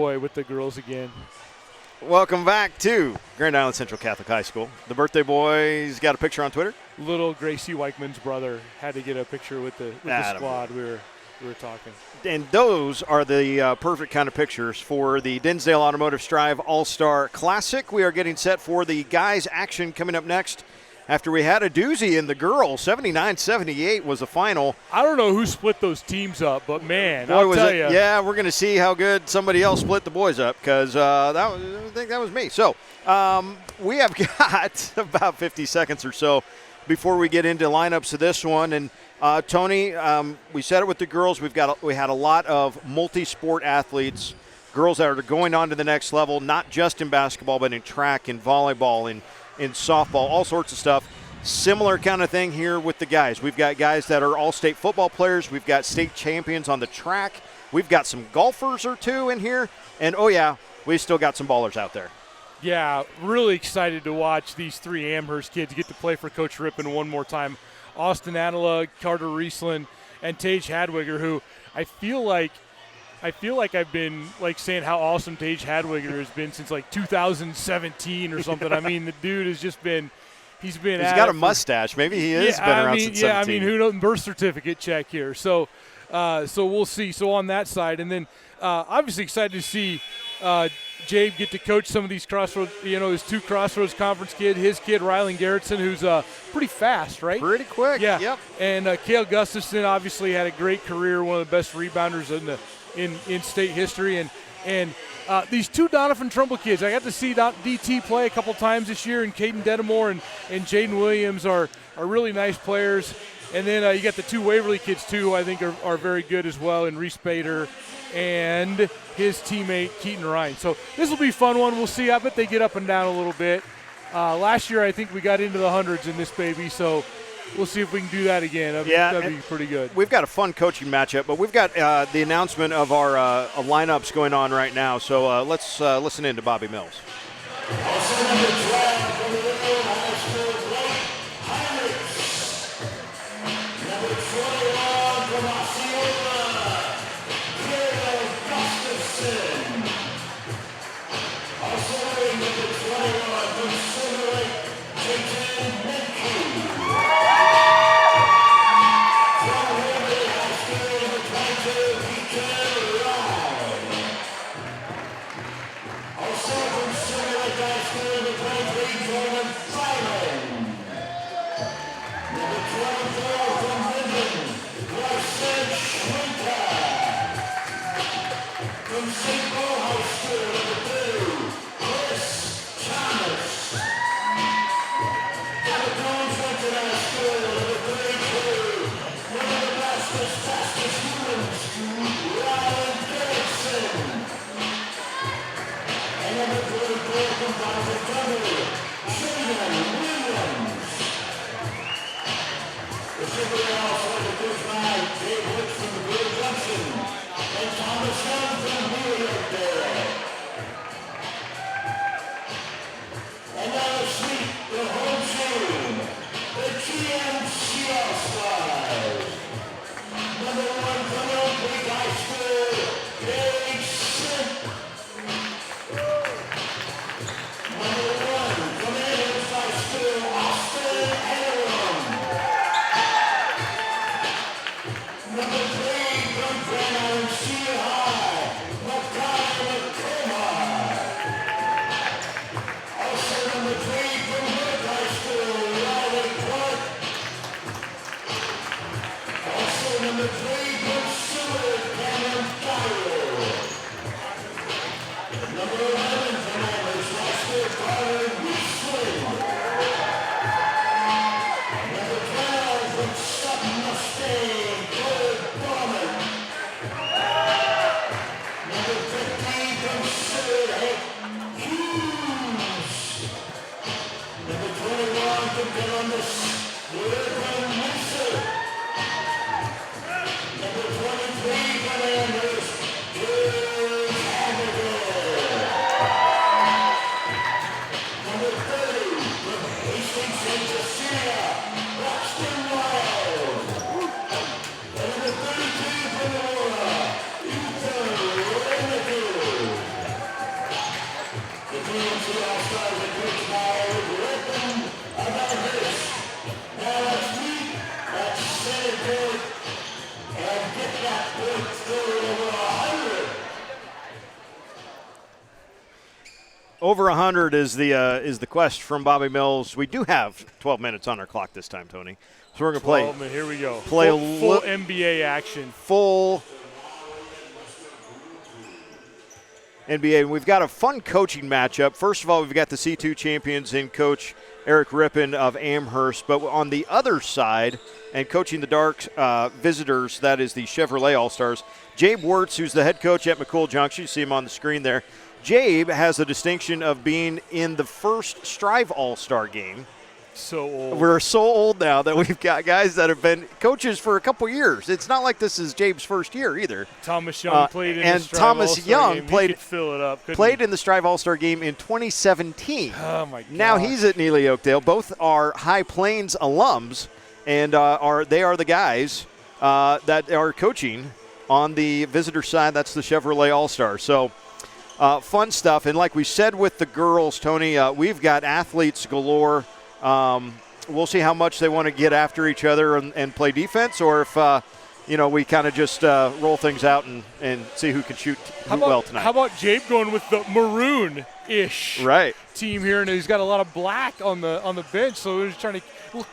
Boy, with the girls again. Welcome back to Grand Island Central Catholic High School. The birthday boy's got a picture on Twitter. Little Gracie Weichman's brother had to get a picture with the squad. We were talking. And those are the perfect kind of pictures for the Dinsdale Automotive Striv All-Star Classic. We are getting set for the guys' action coming up next. After we had a doozy in the girls, 79-78 was the final. I don't know who split those teams up, but man, Boy, I'll tell you. Yeah, we're going to see how good somebody else split the boys up because I think that was me. So we have got about 50 seconds or so before we get into lineups of this one. And Tony, we said it with the girls. We had a lot of multi-sport athletes, girls that are going on to the next level, not just in basketball, but in track and volleyball and in softball, all sorts of stuff. Similar kind of thing here with the guys. We've got guys that are all-state football players. We've got state champions on the track. We've got some golfers or two in here. And, oh, yeah, we still got some ballers out there. Yeah, really excited to watch these three Amherst kids get to play for Coach Rippon one more time. Austin Adela, Carter Riesland, and Tage Hadwiger, who I feel like I've been saying how awesome Tage Hadwiger has been since 2017 or something. I mean, the dude has just been he's got a mustache. Maybe he has been around since 17. Yeah, I mean, who knows? Birth certificate check here. So we'll see. So on that side, and then obviously excited to see Jabe get to coach some of these Crossroads. His two Crossroads Conference kid, his kid Rylan Garrettson, who's pretty fast, right? Pretty quick. Yeah. Yep. And Cale Gustafson obviously had a great career, one of the best rebounders in state history, and these two Donovan Trumbull kids, I got to see DT play a couple times this year, and Caden Dedamore and Jaden Williams are really nice players. And then you got the two Waverly kids too, who I think are very good as well, and Reese Bader and his teammate Keaton Ryan. So this will be a fun one. We'll see. I bet they get up and down a little bit. Last year I think we got into the hundreds in this baby, so we'll see if we can do that again. That'd be pretty good. We've got a fun coaching matchup, but we've got the announcement of our lineups going on right now. So let's listen in to Bobby Mills. Over 100 is the quest from Bobby Mills. We do have 12 minutes on our clock this time, Tony. So we're going to play. Here we go. Play full NBA action. Full NBA. And we've got a fun coaching matchup. First of all, we've got the C2 champions in Coach Eric Rippon of Amherst. But on the other side, and coaching the Dark visitors, that is the Chevrolet All-Stars, Jabe Wirtz, who's the head coach at McCool Junction. You see him on the screen there. Jabe has the distinction of being in the first Striv All-Star game. So old. We're so old now that we've got guys that have been coaches for a couple years. It's not like this is Jabe's first year either. Thomas Young played in and the Striv Thomas All-Star Young game. played, he could fill it up, played in the Striv All-Star game in 2017. Oh, my God. Now he's at Neely Oakdale. Both are High Plains alums, and they are the guys that are coaching on the visitor side. That's the Chevrolet All-Star. So fun stuff. And like we said with the girls, Tony, we've got athletes galore. We'll see how much they want to get after each other and play defense, or if we kind of just roll things out and see who can shoot well tonight. How about Jabe going with the maroon-ish team here, and he's got a lot of black on the bench, so he's trying to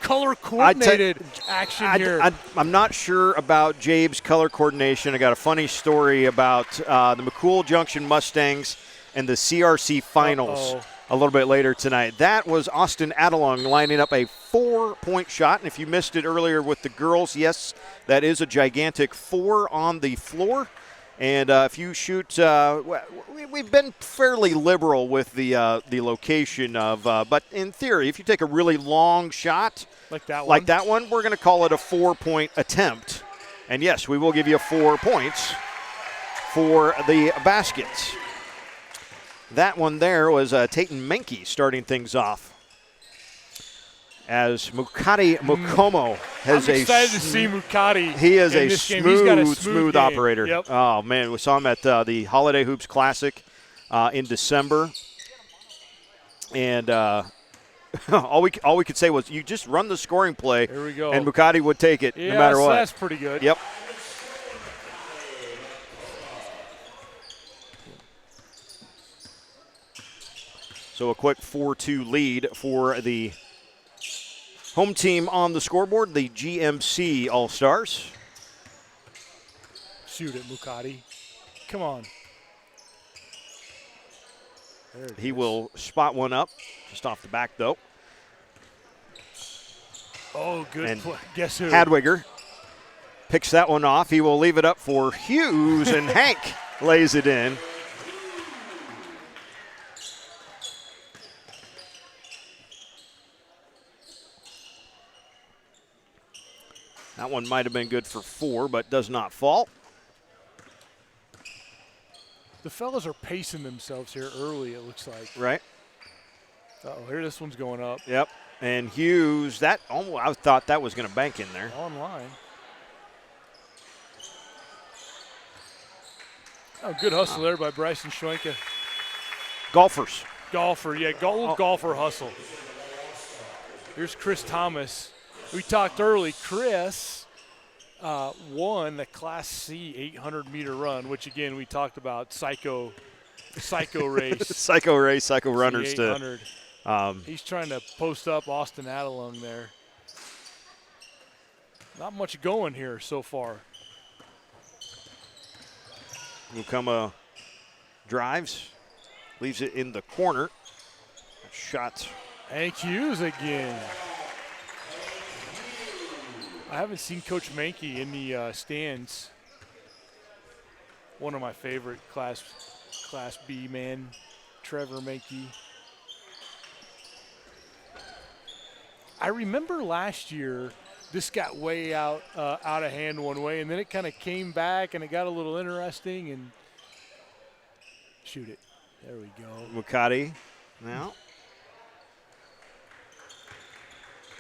color coordinated action here. I'm not sure about Jabe's color coordination. I got a funny story about the McCool Junction Mustangs and the CRC finals. A little bit later tonight. That was Austin Adelung lining up a 4-point shot. And if you missed it earlier with the girls, yes, that is a gigantic 4 on the floor. And if you shoot, we've been fairly liberal with the location of, but in theory, if you take a really long shot like that one, we're going to call it a 4-point attempt. And yes, we will give you 4 points for the baskets. That one there was Tayton Menke starting things off. As Mukadi Mukomo has I'm excited to see Mukadi. He is a smooth operator. Yep. Oh, man, we saw him at the Holiday Hoops Classic in December. And all we could say was, you just run the scoring play. There we go. And Mukadi would take it no matter what. That's pretty good. Yep. So a quick 4-2 lead for the home team on the scoreboard, the GMC All-Stars. Shoot it, Mukadi. Come on. He will spot one up, just off the back, though. Oh, good play. Guess who? Hadwiger picks that one off. He will leave it up for Hughes, and Hank lays it in. That one might have been good for 4, but does not fall. The fellas are pacing themselves here early, it looks like. Right. Uh-oh, here this one's going up. Yep. And Hughes, I thought that was going to bank in there. Online. Oh, good hustle there by Bryson Schwenke. Golfers. Golfer, yeah, golfer hustle. Here's Chris Thomas. We talked early. Chris won the Class C 800-meter run, which, again, we talked about psycho race. Psycho runners. He's trying to post up Austin Adelung there. Not much going here so far. Mukoma drives, leaves it in the corner. Shot. Hank Hughes again. I haven't seen Coach Menke in the stands. One of my favorite Class B man, Trevor Menke. I remember last year this got way out of hand one way, and then it kind of came back, and it got a little interesting. And shoot it, there we go. Mukadi now.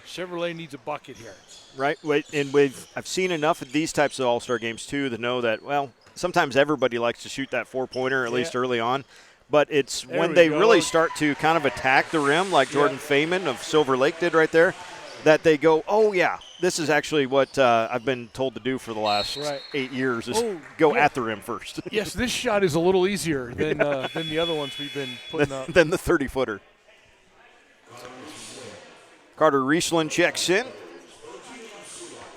Chevrolet needs a bucket here. Right, and I've seen enough of these types of all-star games, too, to know that, well, sometimes everybody likes to shoot that 4-pointer, at least early on. But it's when they really start to kind of attack the rim, like Jordan Feynman of Silver Lake did right there, that they go, oh, yeah, this is actually what I've been told to do for the last 8 years is go at the rim first. Yes, this shot is a little easier than the other ones we've been putting up. Than the 30-footer. Carter Riesland checks in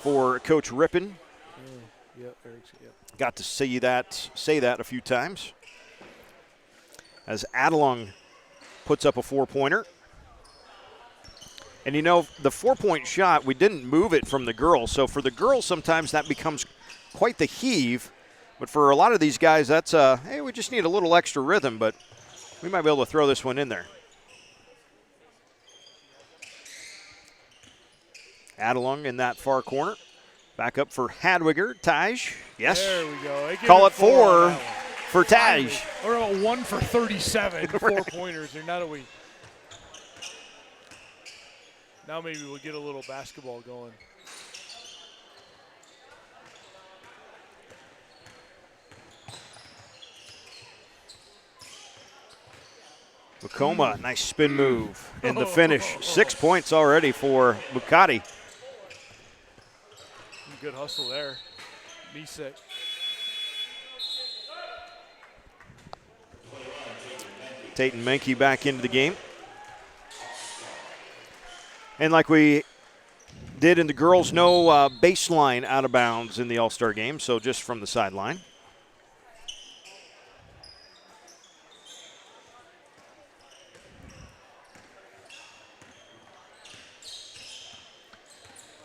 for Coach Rippon. Got to say that a few times. As Adelung puts up a 4-pointer. And, you know, the 4-point shot, we didn't move it from the girls. So for the girls, sometimes that becomes quite the heave. But for a lot of these guys, that's, hey, we just need a little extra rhythm. But we might be able to throw this one in there. Adelung in that far corner. Back up for Hadwiger. Taj, yes. There we go. Call it 4 for Taj. Or a 1 for 37, 4-pointers. Or now we. Now maybe we'll get a little basketball going. Bukoma, nice spin move. And the finish, 6 points already for Bukati. Good hustle there. Misek. Tatum Menke back into the game. And like we did in the girls, no baseline out of bounds in the All-Star game, so just from the sideline.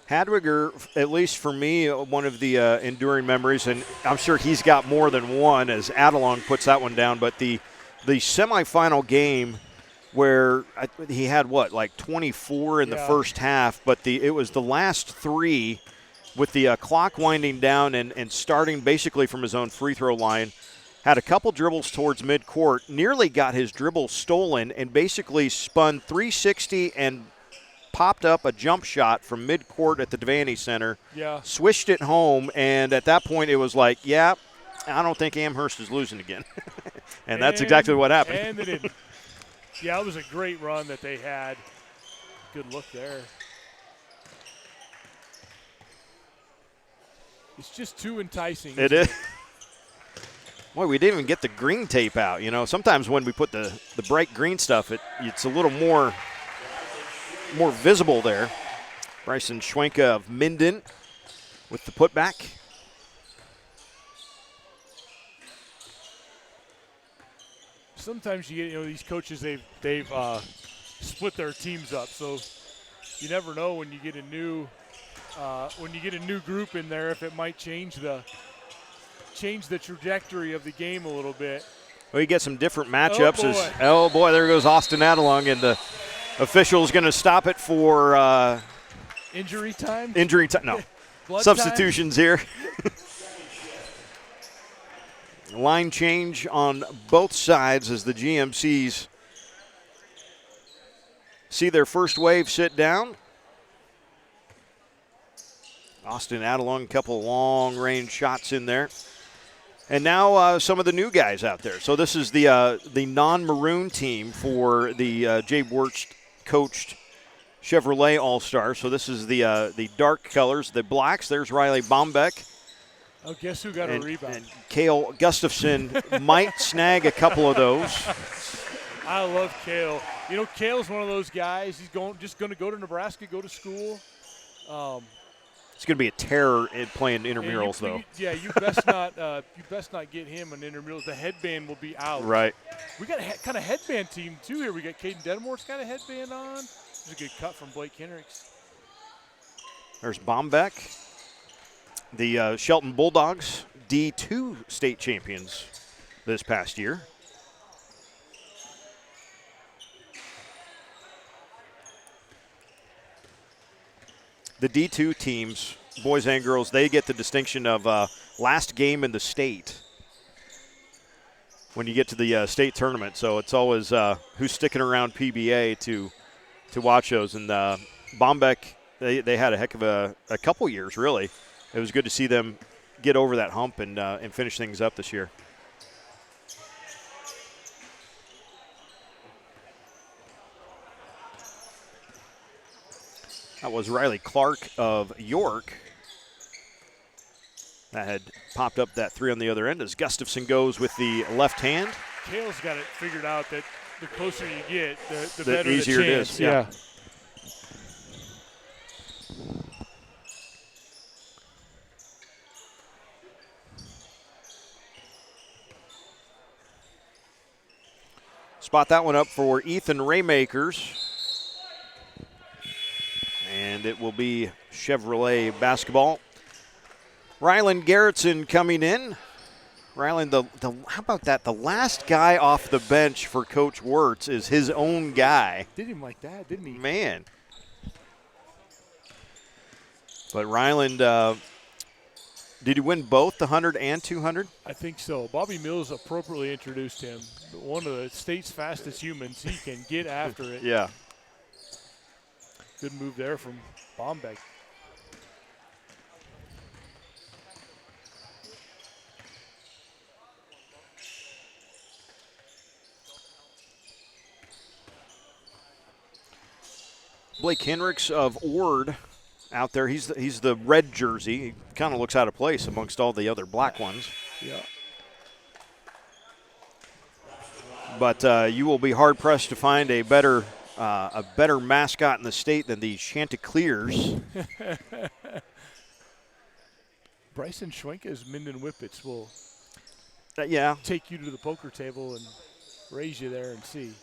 Hadwiger, at least for me, one of the enduring memories, and I'm sure he's got more than one as Adelung puts that one down, but the semifinal game where he had, like 24 in the first half, but it was the last 3 with the clock winding down and starting basically from his own free throw line, had a couple dribbles towards midcourt, nearly got his dribble stolen, and basically spun 360 and popped up a jump shot from midcourt at the Devaney Center, swished it home, and at that point it was like, I don't think Amherst is losing again. and that's exactly what happened. And they didn't. Yeah, it was a great run that they had. Good look there. It's just too enticing. It is. Boy, we didn't even get the green tape out. You know, sometimes when we put the bright green stuff, it's a little more visible there. Bryson Schwenka of Minden with the putback. Sometimes you get, these coaches, they've split their teams up, so you never know when you get a new group in there if it might change the trajectory of the game a little bit. Well, you get some different matchups. Oh boy, there goes Austin Adelung, and the official's going to stop it for injury time. No, substitutions here. Line change on both sides as the GMCs see their first wave sit down. Austin Adelung, a couple long-range shots in there. And now some of the new guys out there. So this is the non-maroon team for the Jay Wirtz coached Chevrolet All-Star. So this is the dark colors, the blacks. There's Riley Bombeck. Oh, guess who got a rebound? And Cale Gustafson might snag a couple of those. I love Cale. Cale's one of those guys. He's just going to go to Nebraska, go to school. It's going to be a terror in playing intramurals, though. You best not. You best not get him an intramurals. The headband will be out. Right. We got a kind of headband team too here. We got Caden Dedmore's got a headband on. There's a good cut from Blake Hendricks. There's Bombeck. The Shelton Bulldogs, D2 state champions this past year. The D2 teams, boys and girls, they get the distinction of last game in the state when you get to the state tournament. So it's always who's sticking around PBA to watch those. And Bombeck, they had a heck of a couple years, really. It was good to see them get over that hump and finish things up this year. That was Riley Clark of York. That had popped up that 3 on the other end as Gustafson goes with the left hand. Kale's got it figured out that the closer you get, the better easier the it chance. is. Yeah. Spot that one up for Ethan Raymakers. And it will be Chevrolet basketball. Ryland Garrettson coming in. Ryland, how about that? The last guy off the bench for Coach Wirtz is his own guy. Did him like that, didn't he? Man. But Ryland, did he win both the 100 and 200? I think so. Bobby Mills appropriately introduced him. One of the state's fastest humans. He can get after it. Yeah. Good move there from Bombeck. Blake Henricks of Ord out there. He's the red jersey. He kind of looks out of place amongst all the other black ones. Yeah. But you will be hard-pressed to find a better mascot in the state than the Chanticleers. Bryson Schwenka's Minden Whippets will Yeah. take you to the poker table and raise you there and see.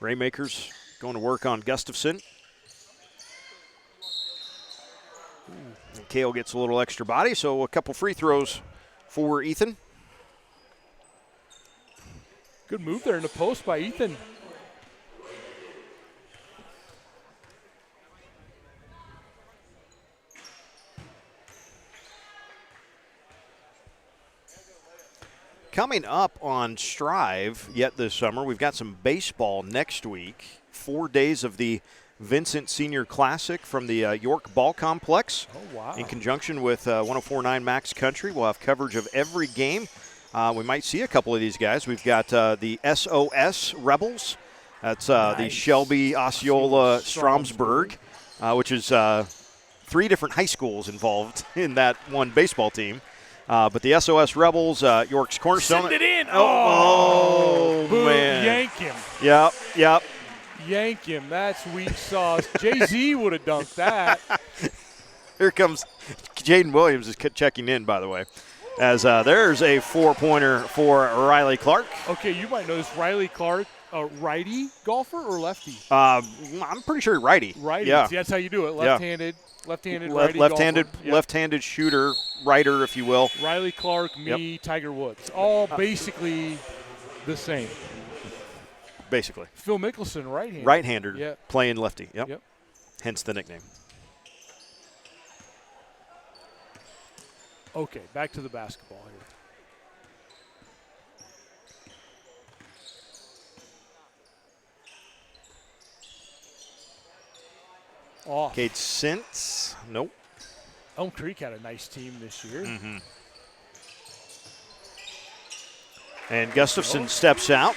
Raymakers going to work on Gustafson. And Kale gets a little extra body, so a couple free throws for Ethan. Good move there in the post by Ethan. Coming up on Striv yet this summer, we've got some baseball next week. 4 days of the Vincent Senior Classic from the York Ball Complex. Oh, wow. In conjunction with 104.9 Max Country. We'll have coverage of every game. We might see a couple of these guys. We've got the SOS Rebels. That's Nice. the Shelby, Osceola, Stromsburg, which is 3 different high schools involved in that one baseball team. But the SOS Rebels, York's Cornerstone. Send it in. Oh, Boom, man. yank him. Yep. Yank him. That's weak sauce. Jay-Z would have dunked that. Here comes Jaden Williams is checking in, by the way. As there's a 4-pointer for Riley Clark. Okay, you might know this. Riley Clark, a righty golfer or lefty? I'm pretty sure righty. Righty. Yeah. See, that's how you do it. Left-handed righty left-handed, golfer. Yep. left-handed shooter, righter, if you will. Riley Clark, me, Tiger Woods. All basically the same. Basically. Phil Mickelson, right-handed. Right-hander, Yep. playing lefty. Yep. Hence the nickname. Okay, back to the basketball here. Off. Kate Sintz, nope. Elm Creek had a nice team this year. Mm-hmm. And Gustafson steps out.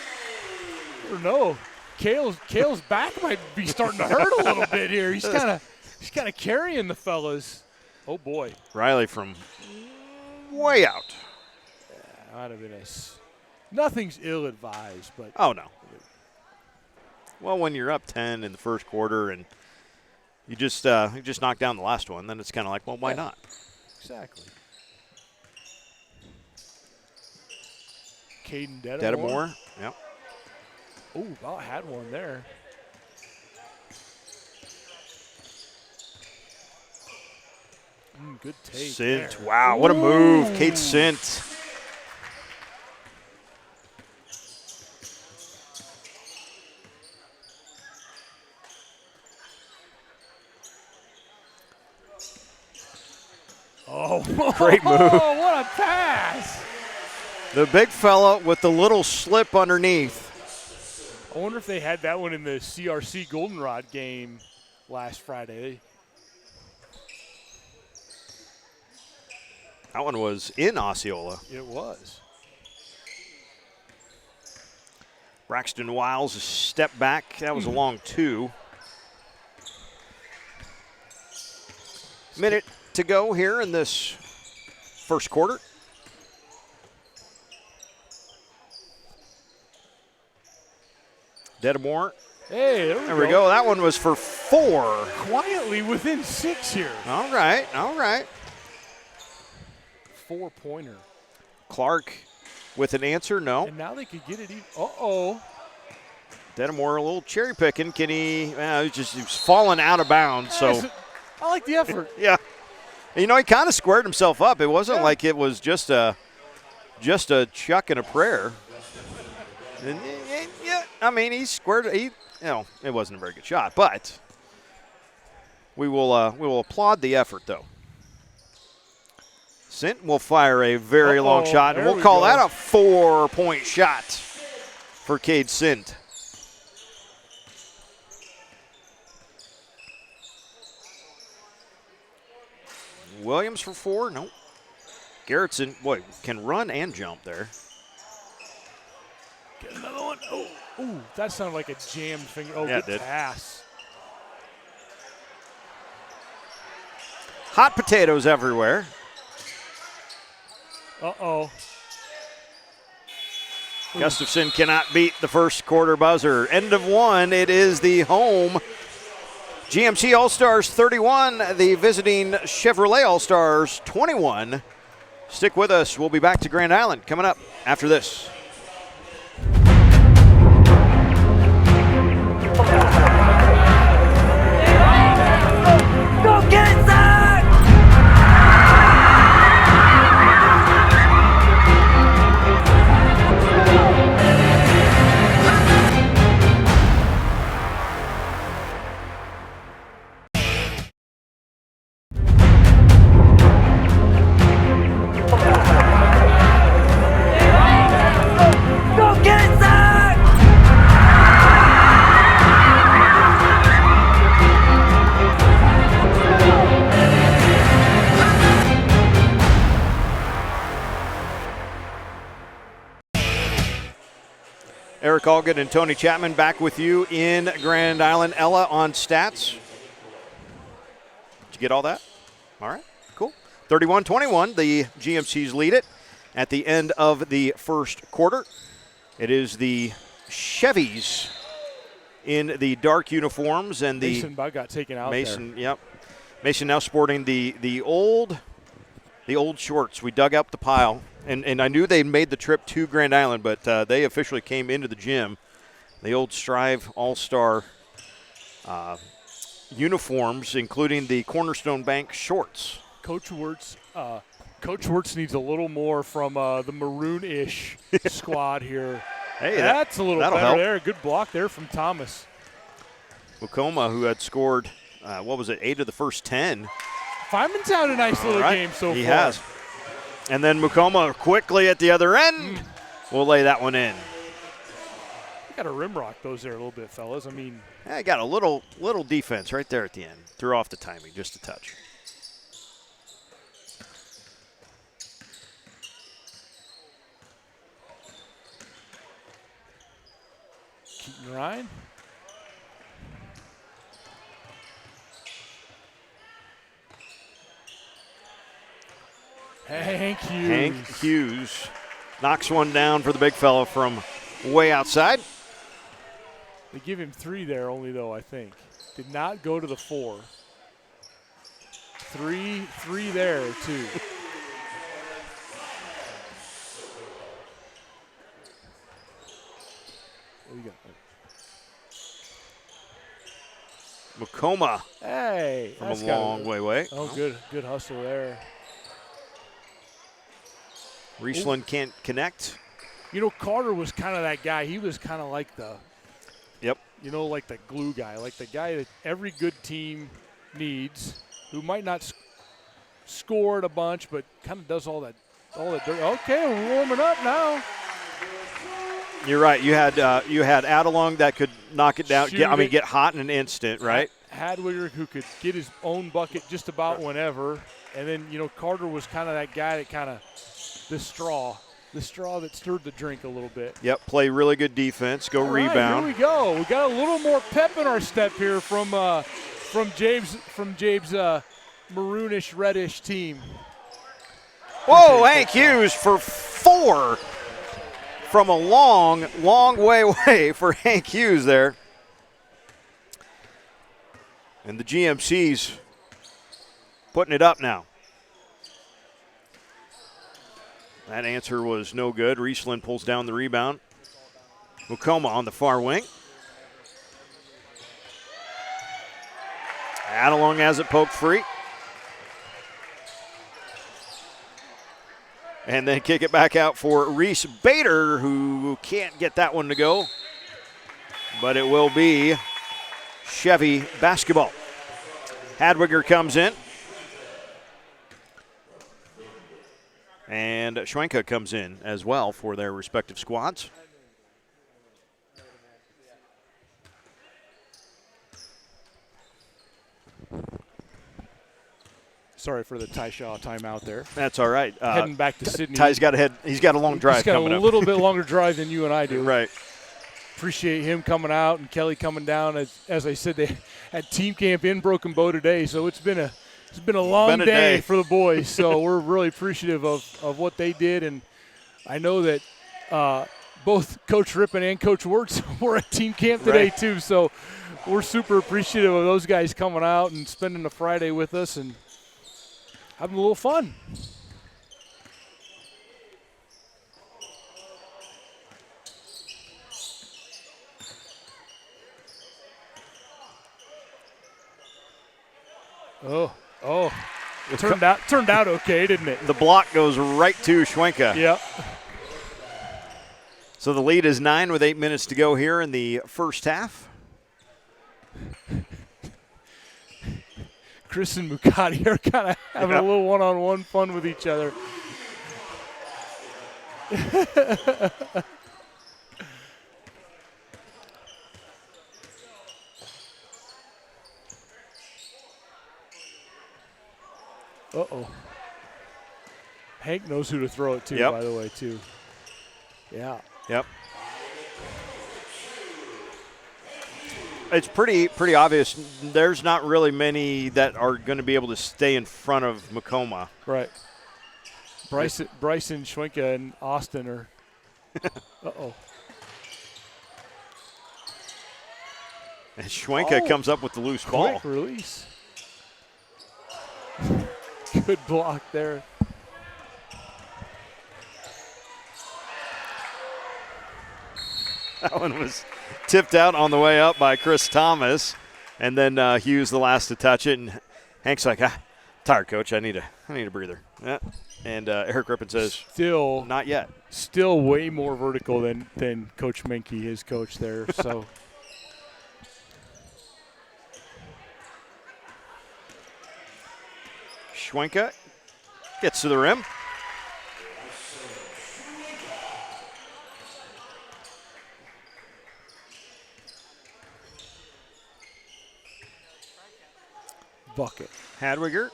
Or no, Kale's back might be starting to hurt a little bit here. He's kind of carrying the fellas. Oh boy, Riley from way out. that might have been nothing's ill-advised, but Oh no. Well, when you're up 10 in the first quarter and you just knocked down the last one, then it's kind of like, well, why not? exactly. Caden Dedamore, yep. Oh, about had one there. Good take. Sint, there. wow, what a move. Kate Sint. Oh, Great move. What a pass! The big fella with the little slip underneath. I wonder if they had that one in the CRC Goldenrod game last Friday. That one was in Osceola. It was. Braxton Wiles a step back. That was a long 2. Minute to go here in this first quarter. Dedamore. Hey, There we go. That one was for 4. Quietly within 6 here. All right, all right. 4-pointer. Clark with an answer, no. And now they could get it even. Uh-oh. Dedamore a little cherry picking. Can he? He was falling out of bounds. So I like the effort. yeah. You know, he kind of squared himself up. It wasn't like it was just a chuck and a prayer. And, yeah, I mean, he squared. It wasn't a very good shot, but we will applaud the effort though. Sinton will fire a very long shot, and we'll call that a 4-point shot for Cade Sint. Williams for 4, nope. Garrettson, boy, can run and jump there. Get another one. Oh, that sounded like a jammed finger. Oh, yeah, good pass. Hot potatoes everywhere. Uh-oh. Gustafson cannot beat the first quarter buzzer. End of 1. It is the home GMC All-Stars 31, the visiting Chevrolet All-Stars 21. Stick with us. We'll be back to Grand Island coming up after this. Go get it, Zach! Go get it, Zach! Eric Allgood and Tony Chapman back with you in Grand Island. Ella on stats. Did you get all that? All right, cool. 31-21, the GMCs lead it at the end of the first quarter. It is the Chevys in the dark uniforms and the Mason Bug got taken out Mason. There. Yep, Mason now sporting the old shorts. We dug up the pile. And I knew they made the trip to Grand Island, but they officially came into the gym. The old Striv All-Star uniforms, including the Cornerstone Bank shorts. Coach Wirtz needs a little more from the maroon-ish squad here. Hey, that's a little better help. there. Good block there from Thomas. Mukoma, who had scored, 8 of the first 10. Fineman's had a nice little game so far. He has. And then Mukoma quickly at the other end. We'll lay that one in. You got to rim rock those there a little bit, fellas. I mean, I got a little defense right there at the end. Threw off the timing just a touch. Keaton Ryan. Hank Hughes knocks one down for the big fella from way outside. They give him 3 there only, though, I think. Did not go to the 4. 3 there, too. What do you got? Mukoma. Hey. From a long way away. Oh, good hustle there. Riesland can't connect. You know, Carter was kind of that guy. He was kind of like the like the glue guy, like the guy that every good team needs, who might not score it a bunch, but kind of does all that dirt. Okay, we're warming up now. You're right. You had Adelung that could knock it down. Get hot in an instant, right? Hadwiger, who could get his own bucket just about whenever, and then Carter was kind of that guy that kind of the straw that stirred the drink a little bit. Yep, play really good defense, go all right, rebound. Here we go. We got a little more pep in our step here from James maroonish reddish team. Whoa, Hank Hughes for 4 from a long, long way away for Hank Hughes there. And the GMC's putting it up now. That answer was no good. Riesland pulls down the rebound. Mukoma on the far wing. Adelung has it poked free. And then kick it back out for Reese Bader, who can't get that one to go. But it will be Chevy basketball. Hadwiger comes in. And Schwenka comes in as well for their respective squads. Sorry for the Ty Shaw timeout there. That's all right. Heading back to Sydney. Ty's got he's got a long drive coming up. He's got a little bit longer drive than you and I do. Right. Appreciate him coming out and Kelly coming down. As I said, they had team camp in Broken Bow today, so it's been a long day for the boys. So we're really appreciative of what they did, and I know that both Coach Rippon and Coach Wirtz were at team camp today too. So we're super appreciative of those guys coming out and spending the Friday with us and having a little fun. Oh, it turned out okay, didn't it? The block goes right to Schwenka. Yep. So the lead is 9 with 8 minutes to go here in the first half. Chris and Mukati are kind of having a little one-on-one fun with each other. Uh-oh. Hank knows who to throw it to, by the way, too. Yeah. Yep. It's pretty obvious. There's not really many that are going to be able to stay in front of Mukoma. Right. Bryson, Schwenka, and Austin are. Uh-oh. And Schwenka comes up with the loose ball. Quick release. Good block there. That one was tipped out on the way up by Chris Thomas, and then Hughes the last to touch it. And Hank's like, tired, coach. I need a breather. Yeah. And Eric Rippon says, still not yet. Still way more vertical than Coach Menke, his coach there. So. Schwenka gets to the rim. Bucket. Hadwiger.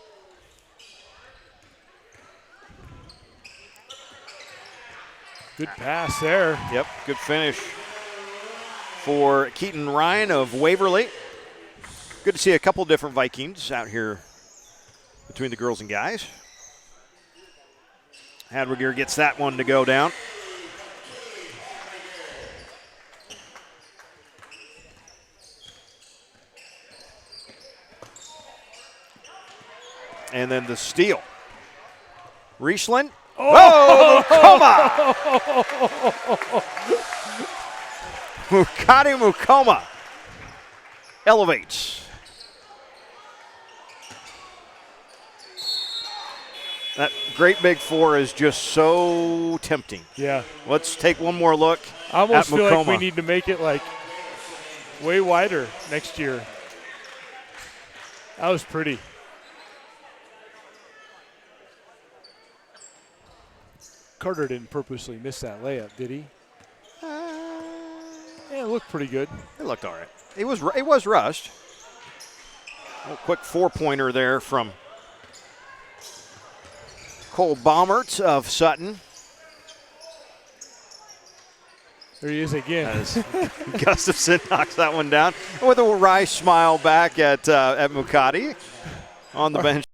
Good pass there. Yep, good finish for Keaton Ryan of Waverly. Good to see a couple different Vikings out here between the girls and guys. Hadwiger gets that one to go down. And then the steal. Riesland. Oh, Mukoma. Mukati Mukoma elevates. That great big four is just so tempting. Yeah. Let's take one more look I almost at feel Mukoma. like we need to make it like way wider next year. That was pretty. Carter didn't purposely miss that layup, did he? Yeah, it looked pretty good. It looked all right. It was rushed. A quick four-pointer there from Cole Baumert of Sutton. There he is again. As Gustafson knocks that one down with a wry smile back at Mukati on the bench.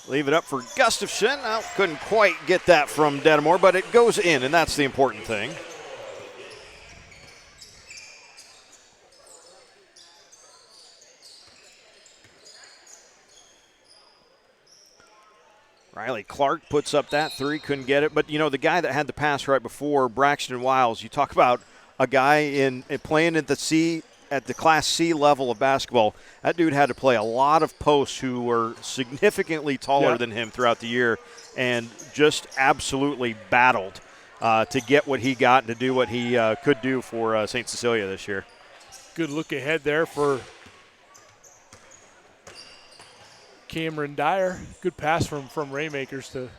Leave it up for Gustafson. Oh, couldn't quite get that from Dedamore, but it goes in, and that's the important thing. Riley Clark puts up that three, couldn't get it. But, you know, the guy that had the pass right before, Braxton Wiles, you talk about a guy in playing at the Class C level of basketball. That dude had to play a lot of posts who were significantly taller than him throughout the year and just absolutely battled to get what he got and to do what he could do for St. Cecilia this year. Good look ahead there for Cameron Dyer. Good pass from Raymakers to.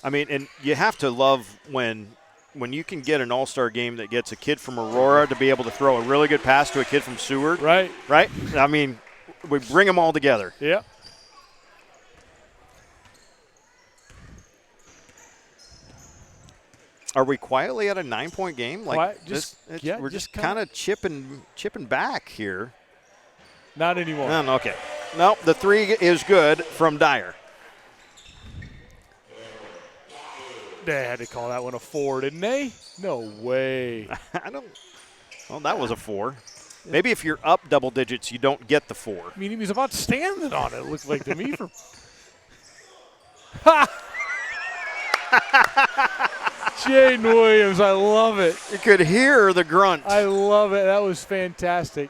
I mean, and you have to love when you can get an all-star game that gets a kid from Aurora to be able to throw a really good pass to a kid from Seward. Right. Right? I mean, we bring them all together. Yeah. Are we quietly at a 9-point game? Like we're just kind of chipping back here. Not anymore. No, okay. No, the three is good from Dyer. They had to call that one a 4, didn't they? No way. Well, that was a 4. Maybe if you're up double digits, you don't get the 4. I mean, he was about standing on it, it looked like to me. Jaden Williams, I love it. You could hear the grunt. I love it. That was fantastic.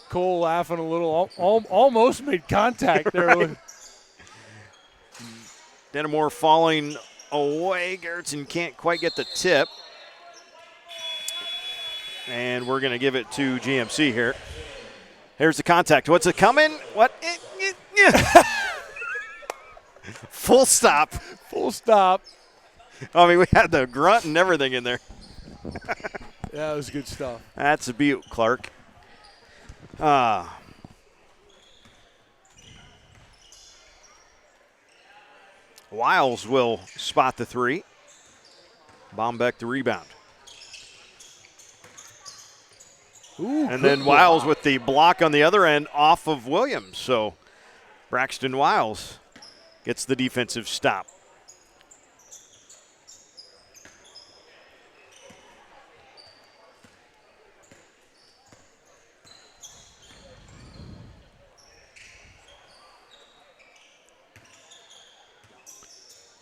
Cole laughing a little, almost made contact there. Right. Dedamore falling away. Gerritsen can't quite get the tip. And we're going to give it to GMC here. Here's the contact. What's it coming? What? Full stop. Full stop. I mean, we had the grunt and everything in there. That was good stuff. That's a beaut, Clark. Wiles will spot the three. Bombeck the rebound. Ooh, and then Wiles with the block on the other end off of Williams. So Braxton Wiles gets the defensive stop.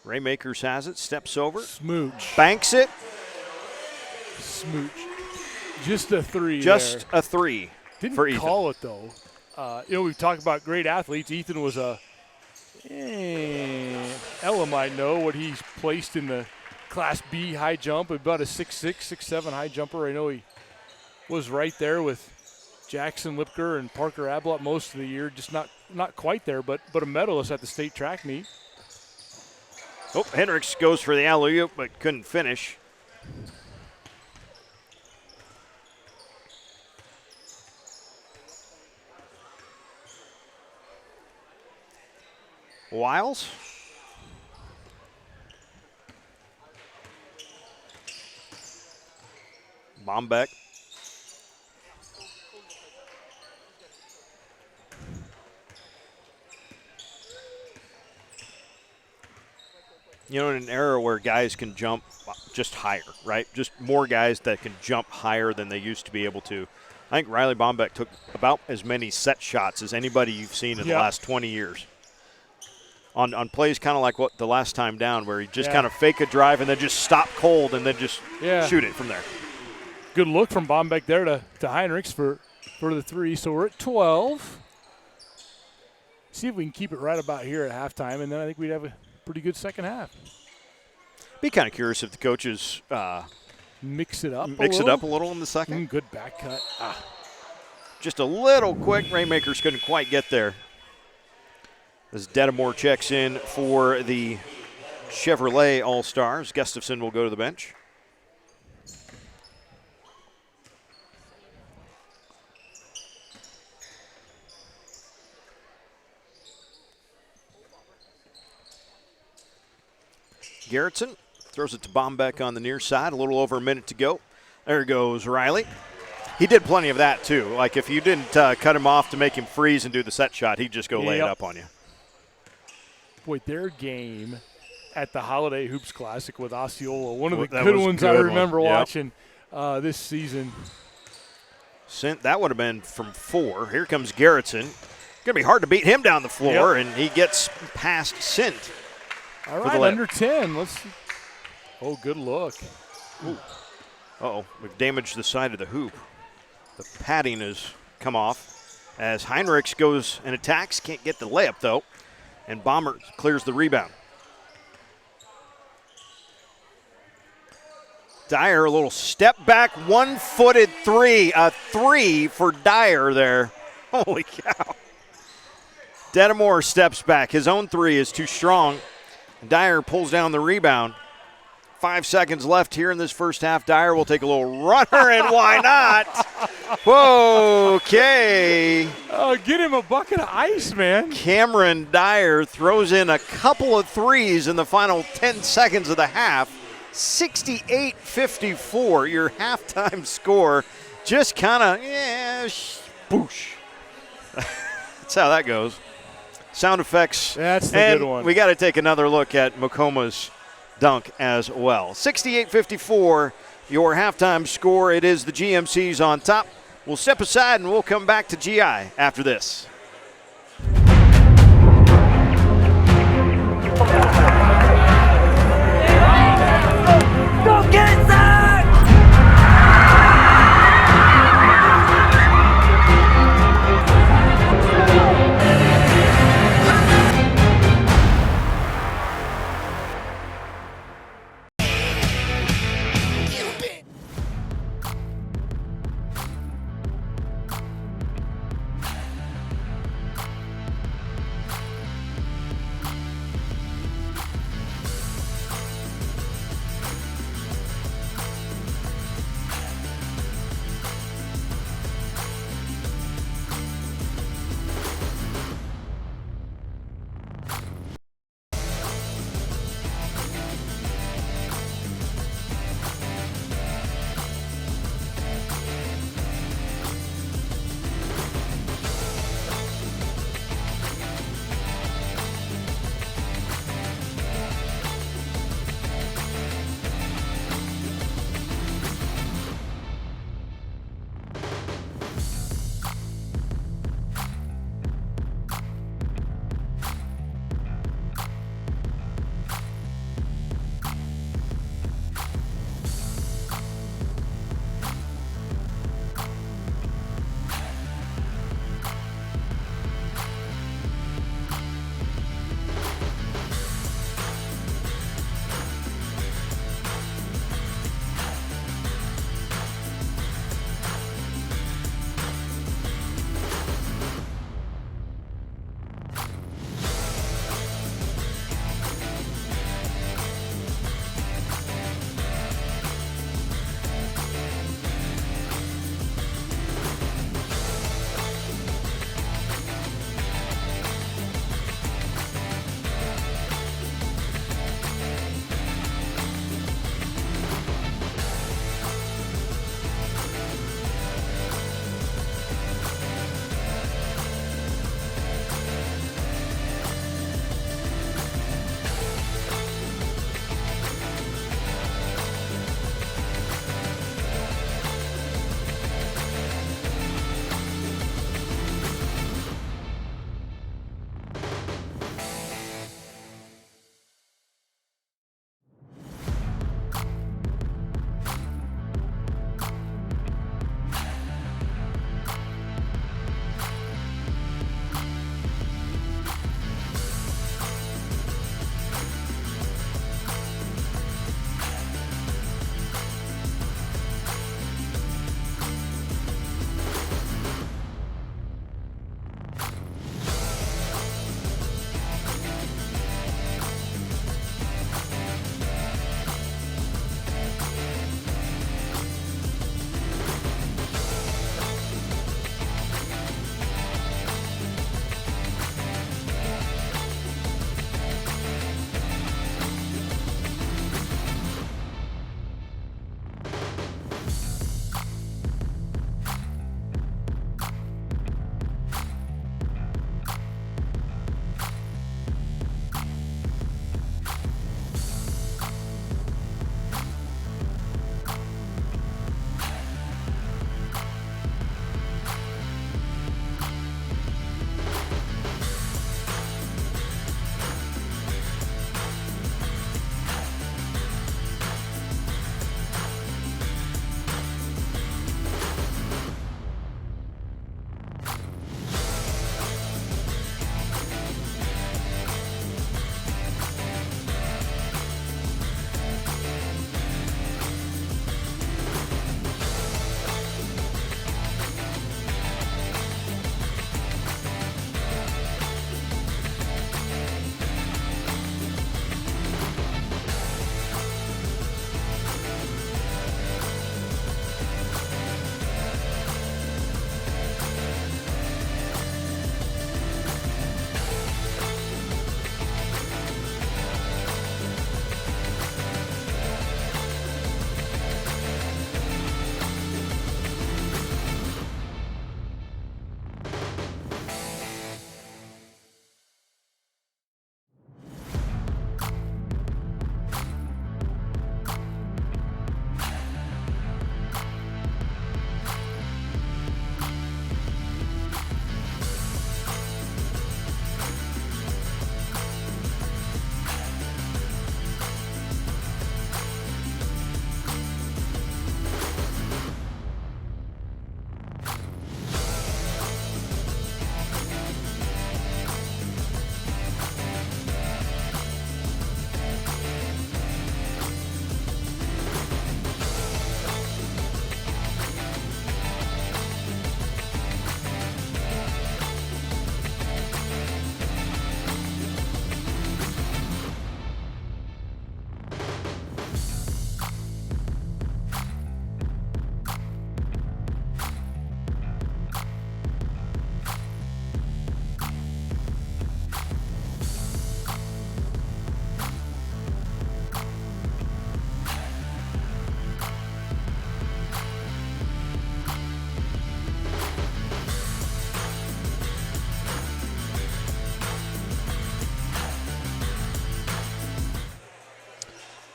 Raymakers has it, steps over. Smooch. Banks it. Smooch. Just a 3 Just there. a 3 Didn't for Ethan. call it, though. We've talked about great athletes. Ethan was Ella might know what he's placed in the Class B high jump, about a 6'6", 6'7" high jumper. I know he was right there with Jackson Lipker and Parker Ablott most of the year, just not quite there, but a medalist at the state track meet. Oh, Hendricks goes for the alley-oop, but couldn't finish. Wiles. Bombeck. You know, in an era where guys can jump just higher, right? Just more guys that can jump higher than they used to be able to. I think Riley Bombeck took about as many set shots as anybody you've seen in the last 20 years. On plays kind of like what the last time down, where he just kind of fake a drive and then just stop cold and then just shoot it from there. Good look from Bombeck there to Heinrichs for the 3. So we're at 12. See if we can keep it right about here at halftime, and then I think we'd have a pretty good second half. Be kind of curious if the coaches mix it up a little in the second. Good back cut. Just a little quick. Raymakers couldn't quite get there. As Dedamore checks in for the Chevrolet All-Stars, Gustafson will go to the bench. Gerritsen throws it to Bombeck on the near side. A little over a minute to go. There goes Riley. He did plenty of that, too. Like, if you didn't cut him off to make him freeze and do the set shot, he'd just go lay it up on you. Boy, their game at the Holiday Hoops Classic with Osceola, one of the good ones I remember watching this season. That would have been from 4. Here comes Garrettson. Going to be hard to beat him down the floor, and he gets past Sint. All right, under 10. Let's see. Oh, good look. Ooh. Uh-oh, we've damaged the side of the hoop. The padding has come off as Heinrichs goes and attacks. Can't get the layup, though, and Bomber clears the rebound. Dyer, a little step back, one-footed three. A 3 for Dyer there. Holy cow. Dedamore steps back. His own 3 is too strong. Dyer pulls down the rebound. 5 seconds left here in this first half. Dyer will take a little runner, and why not? Whoa, okay. Get him a bucket of ice, man. Cameron Dyer throws in a couple of threes in the final 10 seconds of the half. 68-54, your halftime score. Just kind of, boosh. That's how that goes. Sound effects. That's the and good one. We got to take another look at Macoma's dunk as well. 68-54, your halftime score. It is the GMCs on top. We'll step aside and we'll come back to GI after this. Go get it, Zach!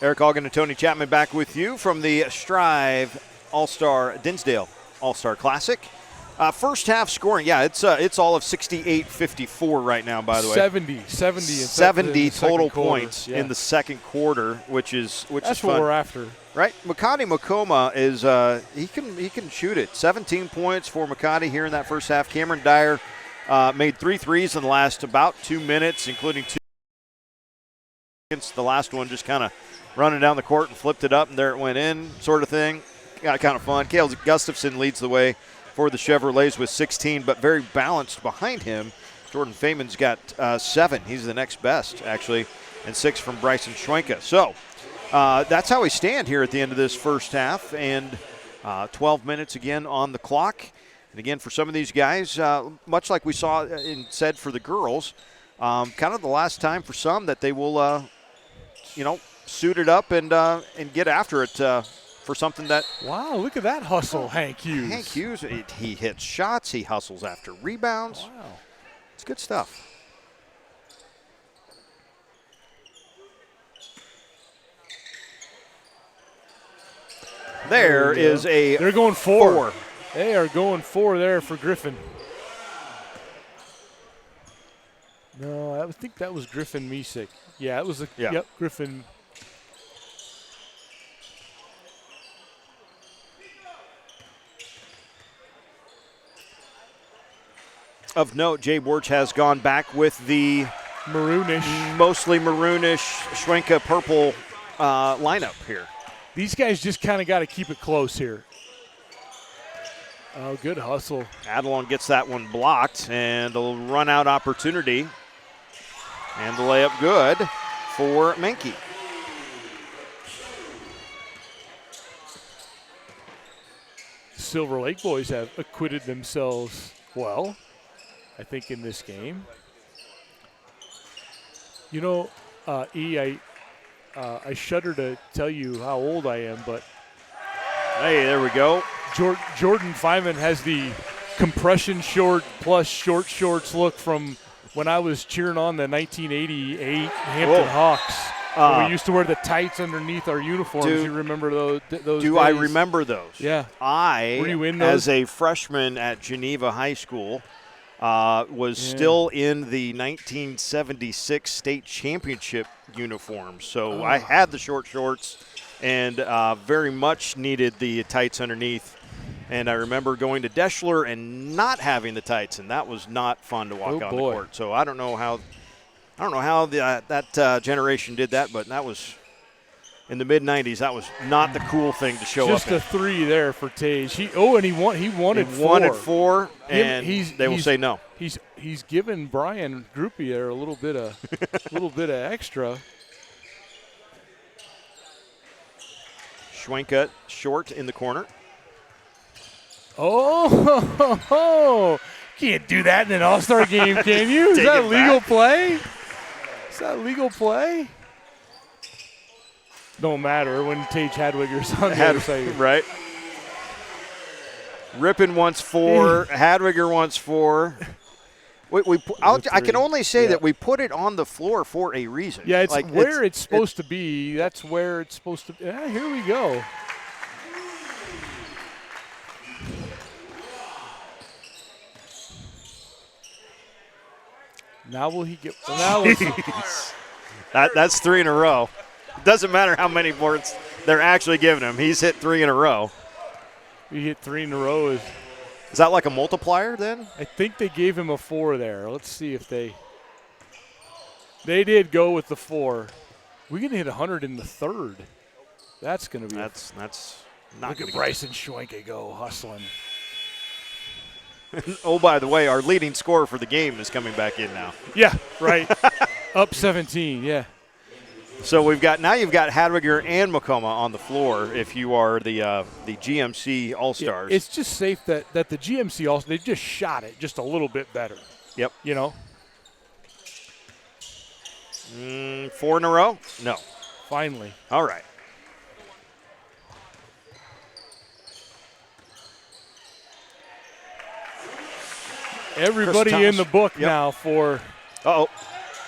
Eric Ogden and Tony Chapman back with you from the Striv All-Star Dinsdale All-Star Classic. First half scoring, it's all of 68-54 right now, by the way. 70 total points in the second quarter, which is fun. That's what we're after. Right? Makati Makoma is he can shoot it. 17 points for Makati here in that first half. Cameron Dyer made 3 threes in the last about 2 minutes, including 2. The last one just kind of running down the court and flipped it up, and there it went in, sort of thing. Got kind of fun. Cale Gustafson leads the way for the Chevrolets with 16, but very balanced behind him. Jordan Feynman's got 7. He's the next best, actually, and 6 from Bryson Schwenka. So that's how we stand here at the end of this first half, and 12 minutes again on the clock. And again, for some of these guys, much like we saw and said for the girls, kind of the last time for some that they will, suit it up and get after it for something that. Wow, look at that hustle, Hank Hughes. Hank Hughes, he hits shots, he hustles after rebounds. Wow. It's good stuff. There is a. They're going 4. They are going 4 there for Griffin. No, I think that was Griffin Misek. Yeah, it was yep, Griffin. Of note, Jay Borch has gone back with the mostly maroonish Schwenka purple lineup here. These guys just kind of got to keep it close here. Oh, good hustle. Adelon gets that one blocked, and a run-out opportunity. And the layup good for Menke. Silver Lake boys have acquitted themselves well, I think, in this game. You know, I shudder to tell you how old I am, but hey, there we go. Jordan Feynman has the compression short plus short shorts look from when I was cheering on the 1988 Hampton Hawks. We used to wear the tights underneath our uniforms. You remember those Do days? I remember those? Yeah. Were you in those? As a freshman at Geneva High School, was still in the 1976 state championship uniform. So I had the short shorts and very much needed the tights underneath. And I remember going to Deschler and not having the tights, and that was not fun to walk on the court. So I don't know how that generation did that, but that was in the mid '90s. That was not the cool thing to show just up. Just a 3 there for Tage. He wanted 4. Wanted 4, and they will say no. He's given Brian Groupie there a little bit of extra. Schwenka short in the corner. Oh, can't do that in an all-star game, can you? Is that legal play? Is that legal play? Don't matter when Tage Hadwiger's on the other side. Right. Rippon wants 4. Hadwiger wants 4. I can only say that we put it on the floor for a reason. Yeah, it's where it's supposed to be. That's where it's supposed to be. Yeah, here we go. Now will he get? Now that's 3 in a row. It doesn't matter how many boards they're actually giving him. He's hit 3 in a row. He hit 3 in a row. Is that like a multiplier then? I think they gave him a 4 there. Let's see if they did go with the 4. We're gonna hit 100 in the third. That's gonna be. That's not. Look at Bryson Schwenke go hustling. Oh, by the way, our leading scorer for the game is coming back in now. Yeah, right. Up 17, yeah. So you've got Hadwiger and Makoma on the floor if you are the GMC All-Stars. Yeah, it's just safe that the GMC All-Stars, they just shot it just a little bit better. Yep. You know? 4 in a row? No. Finally. All right. Everybody in the book now for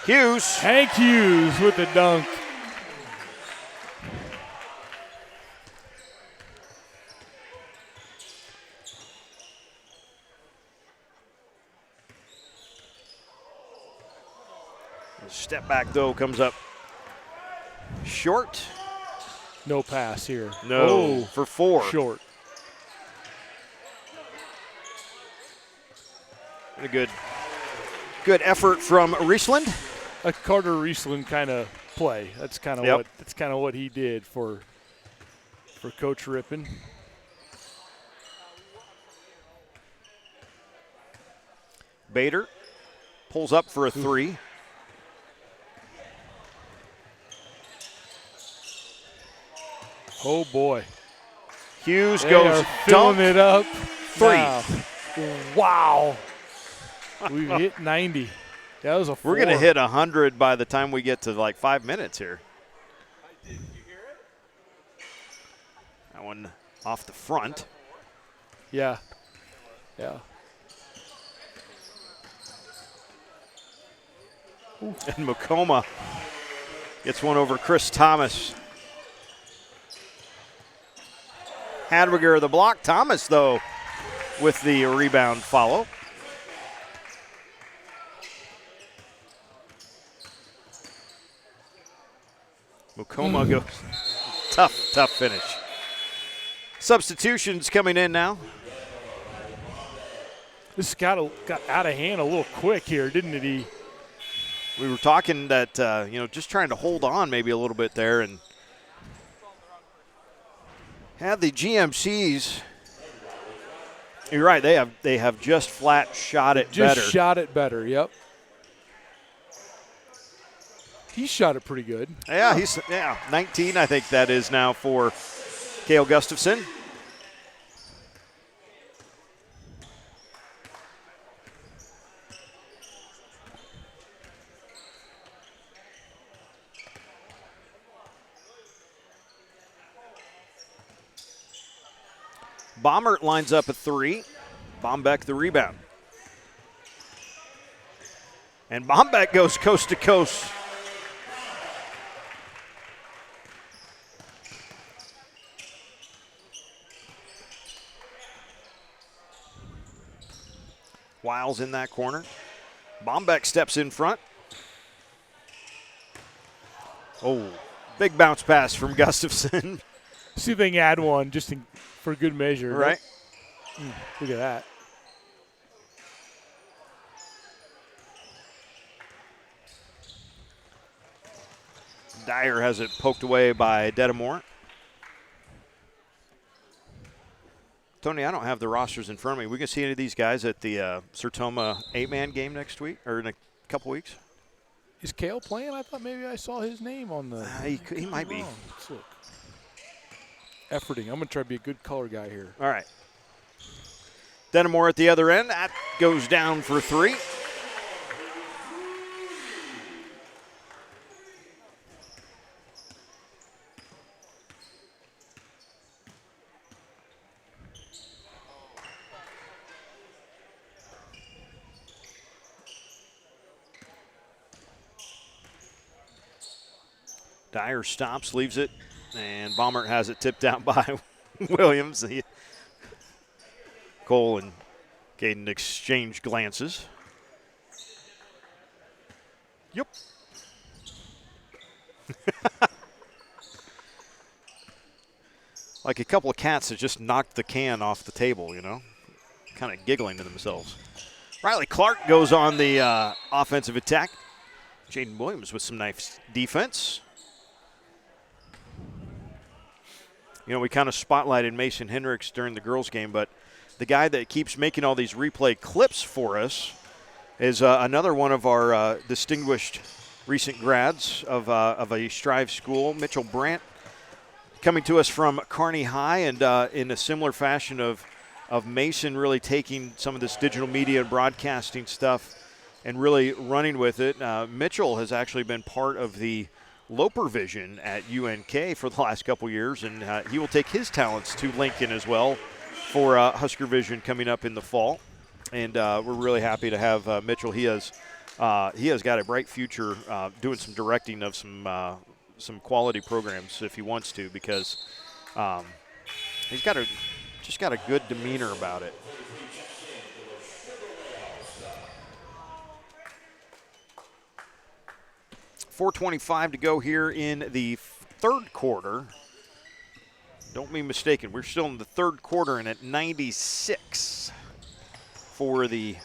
Hughes. Hank Hughes with the dunk. Step back, though, comes up short. No pass here. No, Oh, for 4. short. And a good effort from Riesland. A Carter Riesland kind of play. That's kind of what he did for Coach Rippon. Bader pulls up for a 3. Oh boy. Hughes They goes are filling dunk. it up. 3. Now. Wow. We've hit 90. That was a 4. We're going to hit 100 by the time we get to like 5 minutes here. That one off the front. Yeah. Yeah. And Mokoma gets one over Chris Thomas. Hadwiger the block. Thomas, though, with the rebound follow. Mokoma goes. Tough finish. Substitutions coming in now. This got out of hand a little quick here, didn't it? We were talking that, just trying to hold on maybe a little bit there and had the GMCs. You're right. They have just flat shot it better. Just shot it better. Yep. He shot it pretty good. Yeah, he's 19. I think that is now for Cale Gustafson. Baumert lines up a 3. Bombeck the rebound. And Bombeck goes coast to coast. Wiles in that corner. Bombeck steps in front. Oh, big bounce pass from Gustafson. See if they can add one just for good measure. Right. Look at that. Dyer has it poked away by Dedamore. Tony, I don't have the rosters in front of me. We can see any of these guys at the Sertoma 8-man game next week or in a couple weeks. Is Cale playing? I thought maybe I saw his name on the. He might be. Let's look. Efforting. I'm going to try to be a good color guy here. All right. Denimore at the other end. That goes down for 3. Dyer stops, leaves it, and Baumert has it tipped out by Williams. Cole and Caden exchange glances. Yep. Like a couple of cats that just knocked the can off the table, kind of giggling to themselves. Riley Clark goes on the offensive attack. Jaden Williams with some nice defense. We kind of spotlighted Mason Hendricks during the girls' game, but the guy that keeps making all these replay clips for us is another one of our distinguished recent grads of a Striv school, Mitchell Brandt, coming to us from Kearney High, and in a similar fashion of Mason really taking some of this digital media and broadcasting stuff and really running with it. Mitchell has actually been part of the Loper Vision at UNK for the last couple years, and he will take his talents to Lincoln as well for Husker Vision coming up in the fall. And we're really happy to have Mitchell. He has got a bright future doing some directing of some quality programs if he wants to, because he's got a good demeanor about it. 4:25 to go here in the third quarter. Don't be mistaken, we're still in the third quarter and at 96 for the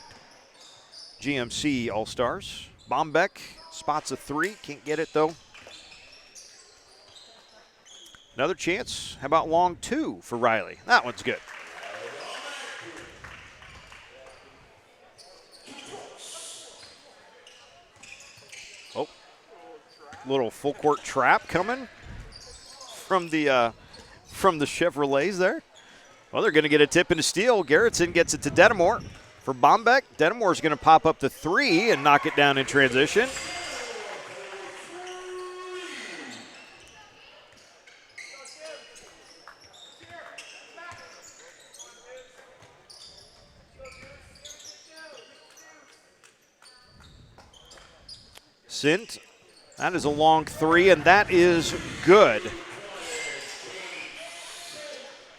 GMC All-Stars. Bombeck spots a 3, can't get it though. Another chance. How about long 2 for Riley? That one's good. Oh, little full court trap coming from the Chevrolets there. Well, they're going to get a tip and a steal. Garrettson gets it to Denimore for Bombeck. Denimore's going to pop up the 3 and knock it down in transition. Sint, that is a long 3, and that is good.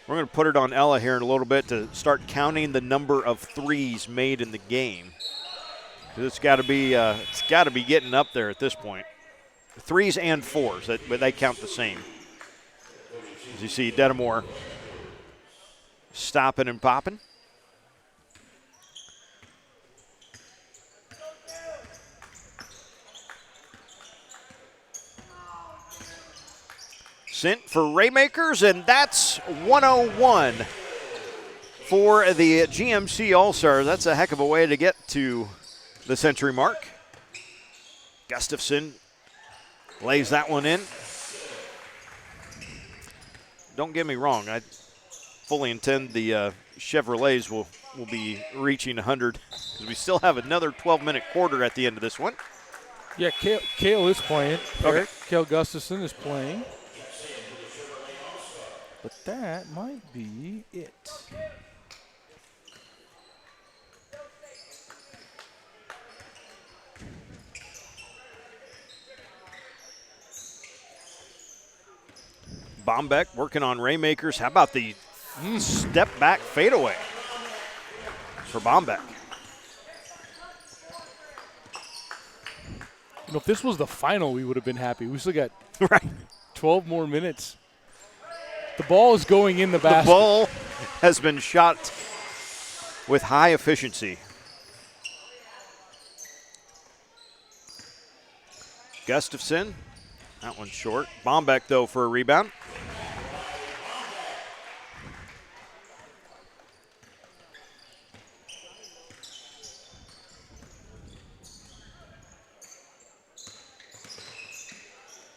We're going to put it on Ella here in a little bit to start counting the number of 3s made in the game. It's got to be getting up there at this point. 3s and 4s, but they count the same. As you see, Denimore stopping and popping. Sint for Raymakers, and that's 101 for the GMC All-Stars. That's a heck of a way to get to the century mark. Gustafson lays that one in. Don't get me wrong, I fully intend the Chevrolets will be reaching 100 because we still have another 12-minute quarter at the end of this one. Yeah, Kale is playing. Okay. Kale Gustafson is playing. But that might be it. Bombeck working on Raymakers. How about the step back fadeaway for Bombeck? You know, if this was the final, we would have been happy. We still got Right. 12 more minutes. The ball is going in the basket. The ball has been shot with high efficiency. Gustafson, that one's short. Bombeck, though, for a rebound.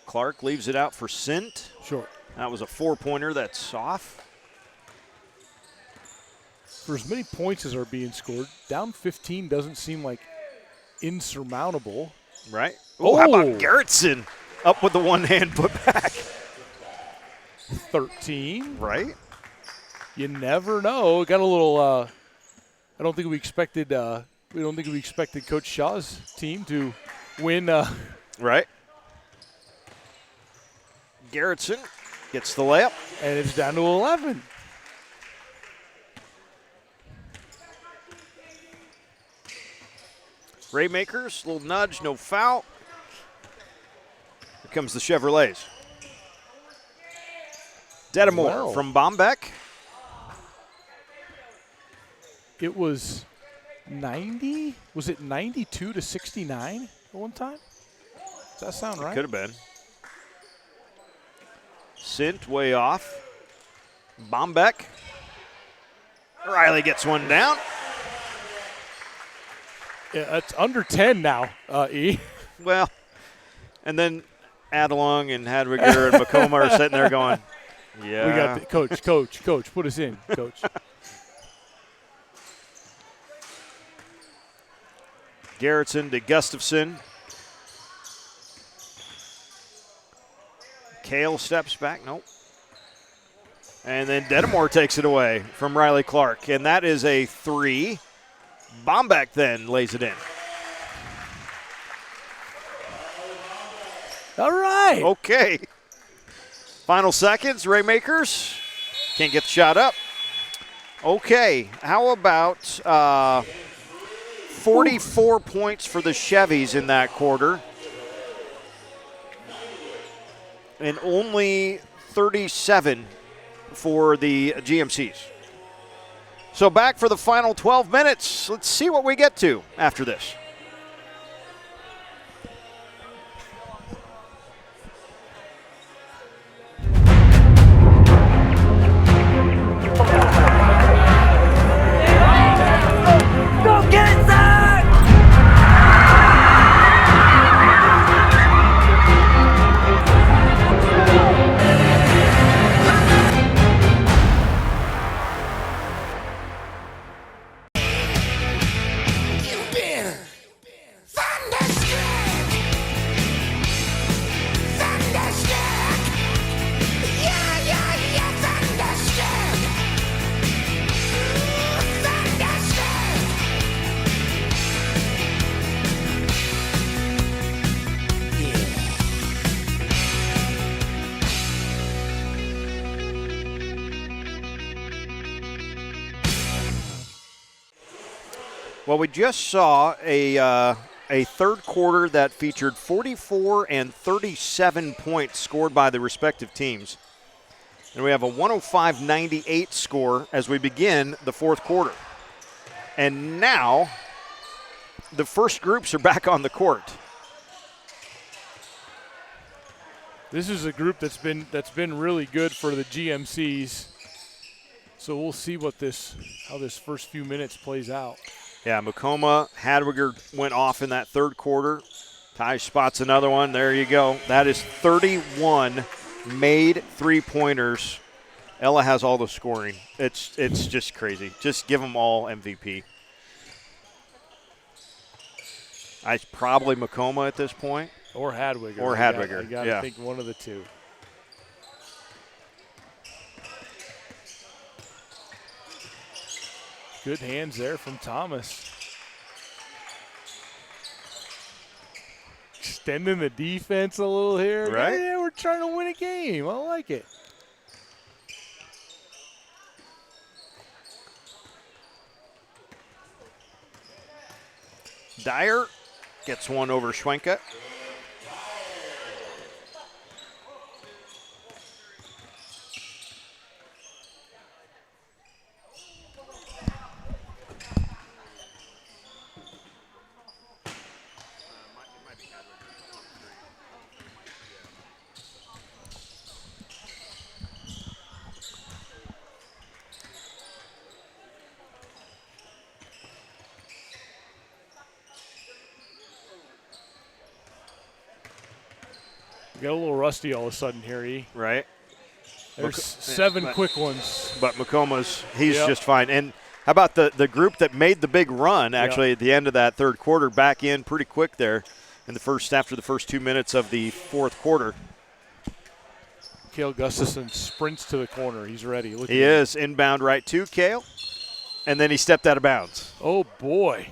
Clark leaves it out for Sint. Short. That was a 4-pointer. That's off. For as many points as are being scored, down 15 doesn't seem like insurmountable. Right. Oh, how about Garrettson up with the one-hand putback? 13. Right. You never know. Got a little. I don't think we expected. We don't think we expected Coach Shaw's team to win. Right. Garrettson gets the layup. And it's down to 11. Raymakers, little nudge, no foul. Here comes the Chevrolets. Denimore from Bombeck. It was 90. Was it 92 to 69 at one time? Does that sound right? Could have been. Sint way off. Bombeck. Riley gets one down. Yeah, it's under 10 now, E. Well, and then Adelung and Hadwiger and Macomb are sitting there going, yeah. We got the, coach, put us in, coach. Garrettson to Gustafson. Kale steps back. Nope. And then Denimore takes it away from Riley Clark. And that is a 3. Bombeck then lays it in. All right. Okay. Final seconds. Raymakers can't get the shot up. Okay. How about 44 points for the Chevys in that quarter? and only 37 for the GMCs. So back for the final 12 minutes. Let's see what we get to after this. Go get it, Zach! Well, we just saw a third quarter that featured 44 and 37 points scored by the respective teams. And we have a 105-98 score as we begin the fourth quarter. And now the first groups are back on the court. This is a group that's been really good for the GMCs. So we'll see how this first few minutes plays out. Yeah, Makoma, Hadwiger went off in that third quarter. Ty spots another one. There you go. That is 31 made three-pointers. Ella has all the scoring. It's just crazy. Just give them all MVP. It's probably Makoma at this point. Or Hadwiger. Or Hadwiger, I got to think one of the two. Good hands there from Thomas. Extending the defense a little here. Right? Yeah, we're trying to win a game. I like it. Dyer gets one over Schwenka. Got a little rusty all of a sudden here, E. Right. There's seven quick ones. But Makoma's, he's just fine. And how about the group that made the big run, actually, at the end of that third quarter, back in pretty quick there after the first 2 minutes of the fourth quarter. Cale Gustafson sprints to the corner. He's ready. He is inbound right to Cale. And then he stepped out of bounds. Oh, boy.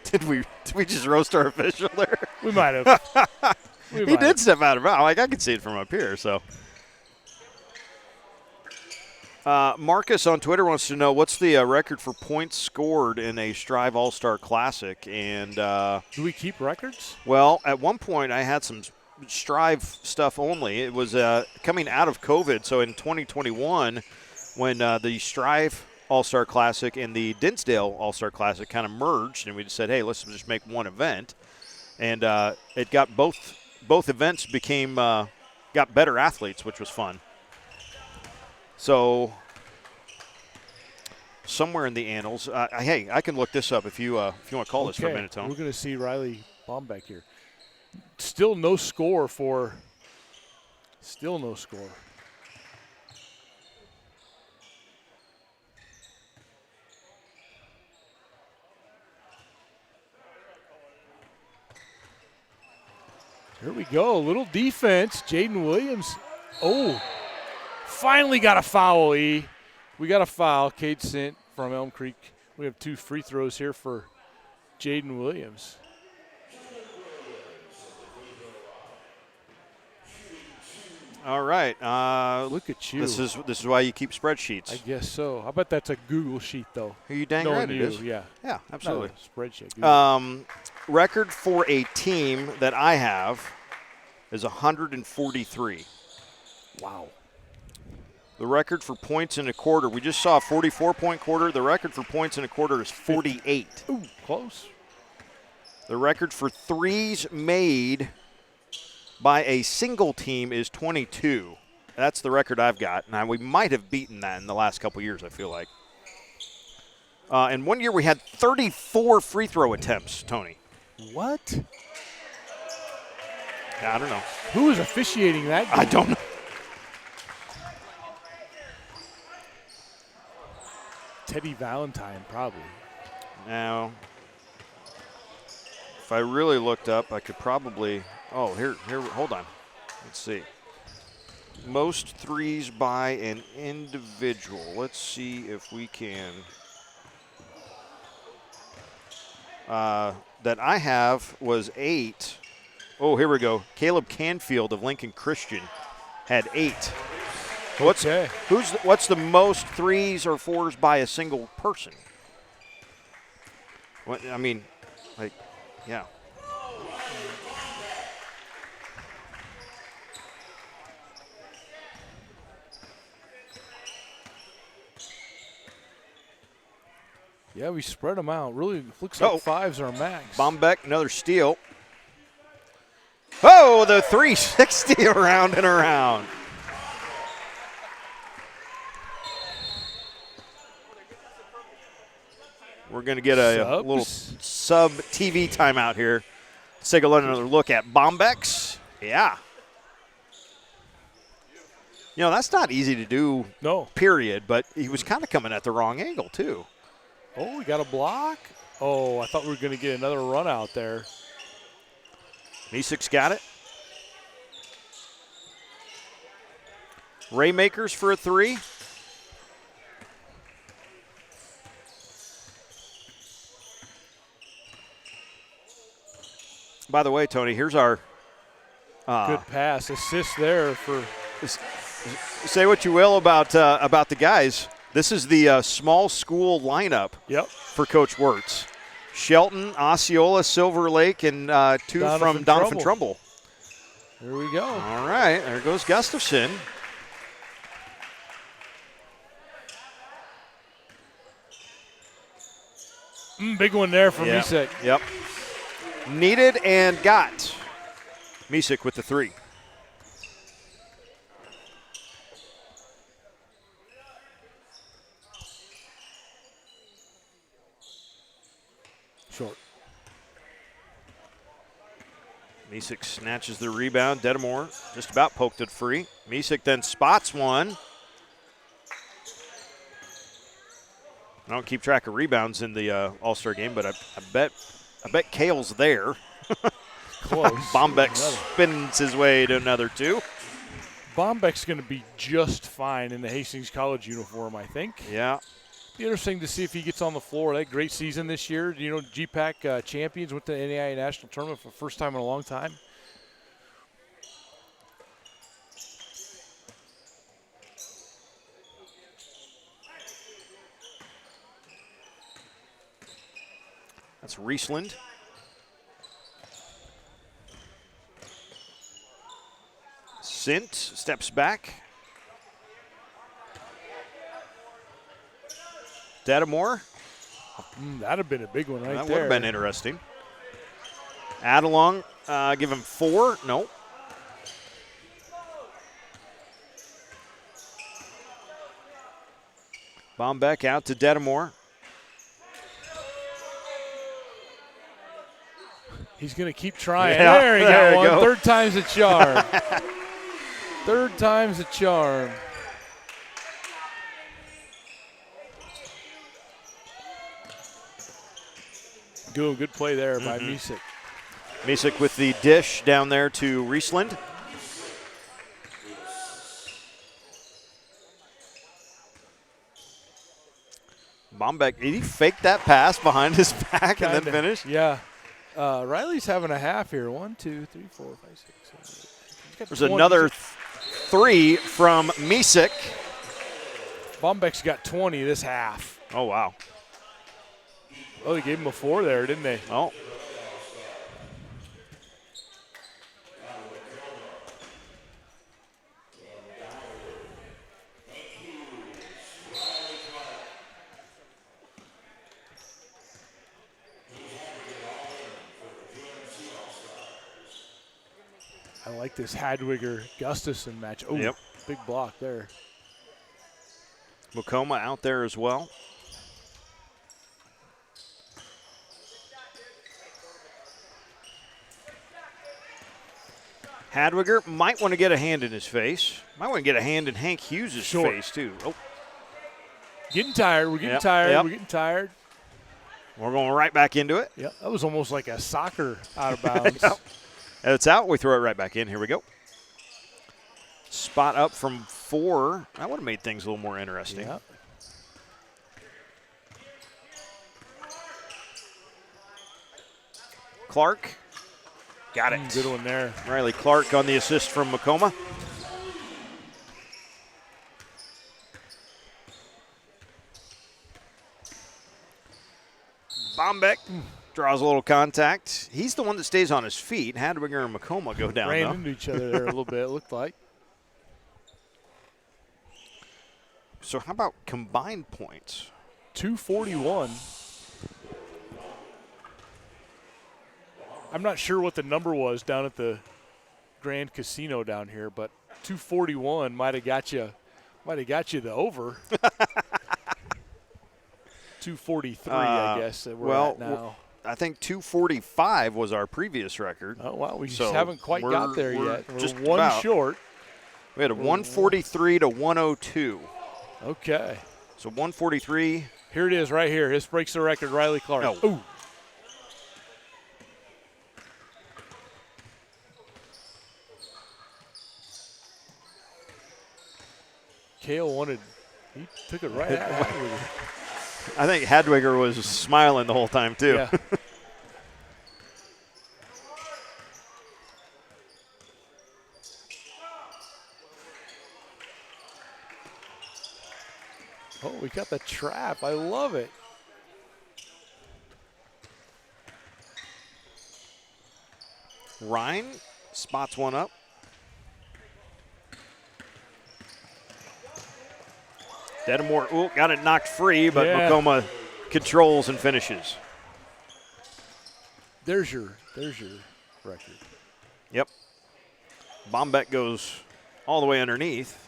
Did we just roast our official there? We might have. He did step out of bounds. Like, I could see it from up here. So, Marcus on Twitter wants to know what's the record for points scored in a Striv All-Star Classic. And do we keep records? Well, at one point I had some Striv stuff only. It was coming out of COVID. So in 2021, when the Striv All-Star Classic and the Dinsdale All-Star Classic kind of merged, and we just said, hey, let's just make one event. And it got both events became got better athletes, which was fun. So somewhere in the annals, hey, I can look this up if you want to call this for a minute, Tone. We're going to see Riley Bombeck here. Still no score. Here we go. A little defense. Jaden Williams. Oh, finally got a foul, E. We got a foul. Cade Sint from Elm Creek. We have 2 free throws here for Jaden Williams. All right. Look at you. This is why you keep spreadsheets. I guess so. I bet that's a Google sheet, though. Are you dang Knowing right it you, is. Yeah. Yeah, absolutely. Not a spreadsheet. Google. Record for a team that I have is 143. Wow. The record for points in a quarter, we just saw a 44-point quarter. The record for points in a quarter is 48. Ooh, close. The record for threes made by a single team is 22. That's the record I've got. Now, we might have beaten that in the last couple years, I feel like. And one year we had 34 free throw attempts, Tony. What? I don't know. Who was officiating that game? I don't know. Teddy Valentine, probably. Now, if I really looked up, I could probably – oh, here, hold on. Let's see. Most threes by an individual. Let's see if we can that I have was 8. Oh, here we go. Caleb Canfield of Lincoln Christian had 8. What's the most threes or fours by a single person? What, I mean, like, yeah. Yeah, we spread them out. Really looks like 5's our max. Bombeck, another steal. Oh, the 360 around and around. We're going to get a little sub TV timeout here. Let's take another look at Bombeck's. Yeah. You know, that's not easy to do, period, but he was kind of coming at the wrong angle, too. Oh, we got a block? Oh, I thought we were going to get another run out there. Misik's got it. Raymakers for a 3. By the way, Tony, here's our good pass assist there for. Say what you will about the guys. This is the small school lineup. Yep. For Coach Wirtz. Shelton, Osceola, Silver Lake, and 2 from Donovan Trumbull. There we go. All right, there goes Gustafson. Big one there for Misek. Yep. Needed and got. Misek with the 3. Short. Misek snatches the rebound. Dedamore just about poked it free. Misek then spots one. I don't keep track of rebounds in the All-Star game, but I bet Kale's there. Close. Bombeck spins his way to another 2. Bombeck's going to be just fine in the Hastings College uniform, I think. Yeah. Be interesting to see if he gets on the floor. That great season this year. You know, GPAC champions went to the NAIA National Tournament for the first time in a long time. That's Riesland. Sint steps back. Dedamore. That'd have been a big one right there. That would have been interesting. Adelong, give him 4. No. Bombeck out to Dedamore. He's going to keep trying. Yeah, there he got one. Go. Third time's a charm. Third time's a charm. Good play there by Misek. Misek with the dish down there to Riesland. Bombeck, did he fake that pass behind his back and then finish? Yeah. Riley's having a half here. 1, 2, 3, 4, 5, 6, 7, 8. There's another 3 from Misek. Bombeck's got 20 this half. Oh, wow. Oh, they gave him a 4 there, didn't they? Oh. I like this Hadwiger-Gustafson match. Oh, Yep. Big block there. Makoma out there as well. Hadwiger might want to get a hand in his face. Might want to get a hand in Hank Hughes' face, too. Oh. Getting tired. We're getting Yep, tired. yep. We're getting tired. We're going right back into it. Yeah, that was almost like a soccer out of bounds. Yep. It's out. We throw it right back in. Here we go. Spot up from 4. That would have made things a little more interesting. Yep. Clark. Got it. Good one there. Riley Clark on the assist from Makoma. Bombeck draws a little contact. He's the one that stays on his feet. Hadwiger and Makoma go down, Ran though. into each other there a little bit, it looked like. So how about combined points? 241. I'm not sure what the number was down at the Grand Casino down here, but 241 might have got you the over. 243, I guess that we're at now. I think 245 was our previous record. Oh, wow, we So just haven't quite got there we're yet. We're just one about. short. We had a 143 to 102. Okay. So 143. Here it is right here. This breaks the record, Riley Clark. No. Ooh. Kale he took it right at Hadwiger. I think Hadwiger was smiling the whole time, too. Yeah. Oh, we got the trap. I love it. Ryan spots one up. Dedamore, got it knocked free, but Yeah. Makoma controls and finishes. There's your record. Yep. Bombeck goes all the way underneath.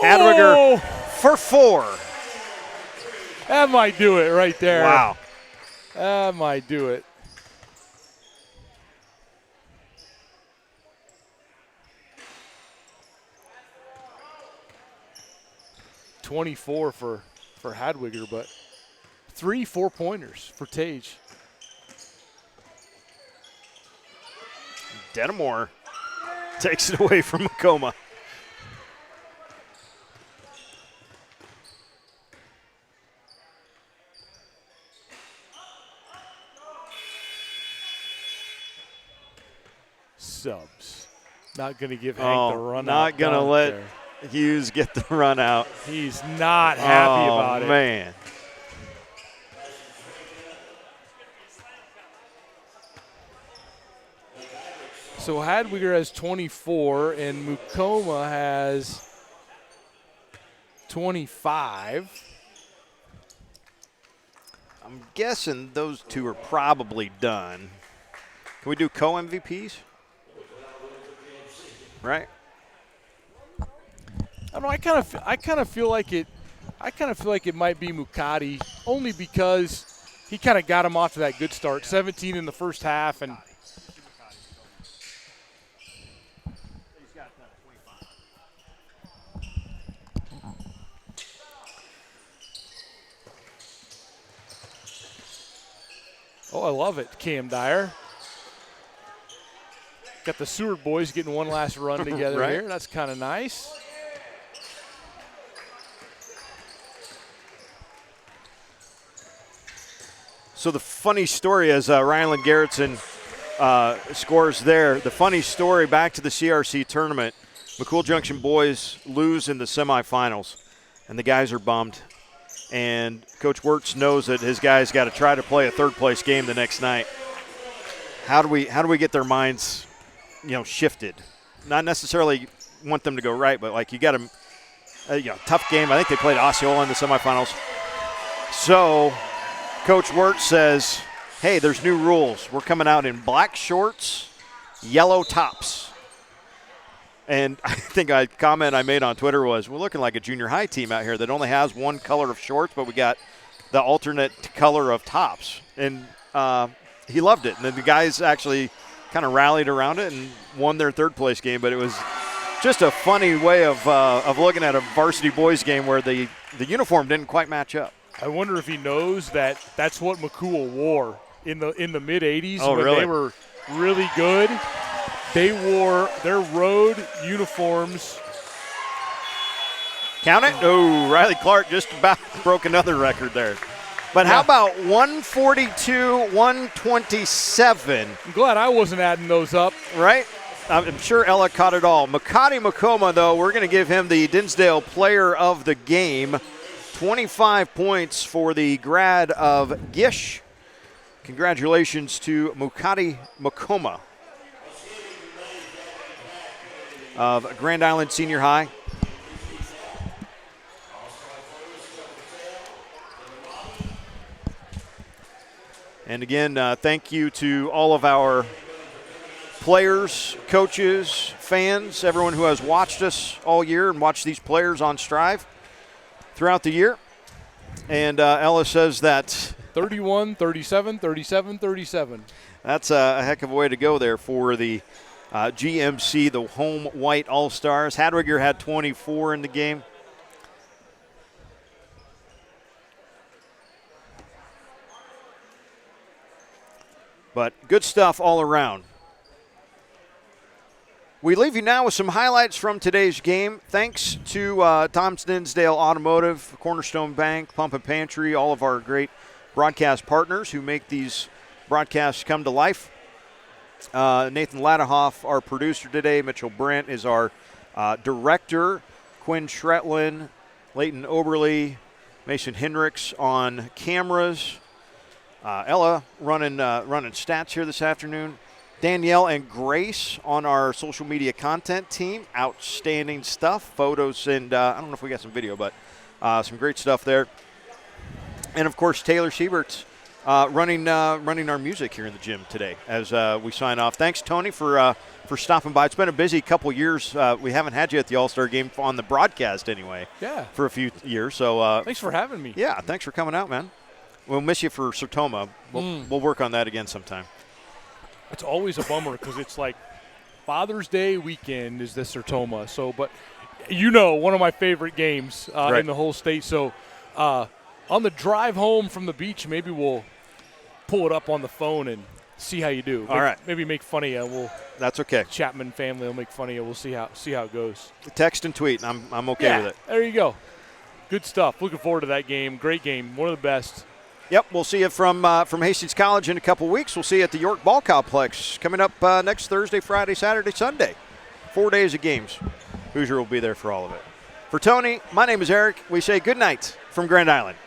Hadwiger Oh! for 4. That might do it right there. Wow. That might do it. .24 for Hadwiger, but 3 4-pointers for Tage. Dedamore takes it away from Makoma. Subs. Not going to give Hank the run out. Not going to dunk let there. Hughes get the run out. He's not happy about it. Oh, man. So Hadwiger has 24 and Makoma has 25. I'm guessing those two are probably done. Can we do co-MVPs? Right? I don't know. I kind of feel like it. I kind of feel like it might be Mukati, only because he kind of got him off to that good start. 17 in the first half, and oh, I love it, Cam Dyer. Got the Seward boys getting one last run together Right. here. That's kind of nice. So the funny story is Ryland Garrettson scores there. The funny story, back to the CRC tournament, McCool Junction boys lose in the semifinals, and the guys are bummed. And Coach Wirtz knows that his guys got to try to play a third-place game the next night. How do we get their minds, shifted? Not necessarily want them to go right, but like you got them, tough game. I think they played Osceola in the semifinals. So Coach Wirtz says, hey, there's new rules. We're coming out in black shorts, yellow tops. And I think a comment I made on Twitter was, we're looking like a junior high team out here that only has one color of shorts, but we got the alternate color of tops. And he loved it. And then the guys actually kind of rallied around it and won their third-place game. But it was just a funny way of looking at a varsity boys game where the uniform didn't quite match up. I wonder if he knows that that's what McCool wore in the mid-'80s when really? They were really good. They wore their road uniforms. Count it. Oh, Riley Clark just about broke another record there. But how about 142, 127? I'm glad I wasn't adding those up. Right? I'm sure Ella caught it all. Makati Makoma, though, we're going to give him the Dinsdale Player of the Game. 25 points for the grad of Gish. Congratulations to Makati Makoma of Grand Island Senior High. And again, thank you to all of our players, coaches, fans, everyone who has watched us all year and watched these players on Striv throughout the year. And Ella says that 31, 37, 37, 37. That's a heck of a way to go there for the GMC, the home white All-Stars. Hadwiger had 24 in the game. But good stuff all around. We leave you now with some highlights from today's game. Thanks to Tom's Dinsdale Automotive, Cornerstone Bank, Pump and Pantry, all of our great broadcast partners who make these broadcasts come to life. Nathan Ladahoff, our producer today. Mitchell Brandt is our director. Quinn Shretlin, Leighton Oberly, Mason Hendricks on cameras. Ella running stats here this afternoon. Danielle and Grace on our social media content team. Outstanding stuff. Photos and I don't know if we got some video, but some great stuff there. And, of course, Taylor Siebert's running our music here in the gym today as we sign off. Thanks, Tony, for stopping by. It's been a busy couple years. We haven't had you at the All-Star game on the broadcast anyway. Yeah. For a few years. So thanks for having me. Yeah, thanks for coming out, man. We'll miss you for Sertoma. We'll work on that again sometime. It's always a bummer because it's like Father's Day weekend is the Sertoma. So, but one of my favorite games right. in the whole state. So, on the drive home from the beach, maybe we'll pull it up on the phone and see how you do. All right. Maybe make fun of you. That's okay. Chapman family will make fun of you. We'll see how it goes. Text and tweet. I'm okay with it. There you go. Good stuff. Looking forward to that game. Great game. One of the best. Yep, we'll see you from Hastings College in a couple weeks. We'll see you at the York Ball Complex coming up next Thursday, Friday, Saturday, Sunday. 4 days of games. Hoosier will be there for all of it. For Tony, my name is Eric. We say good night from Grand Island.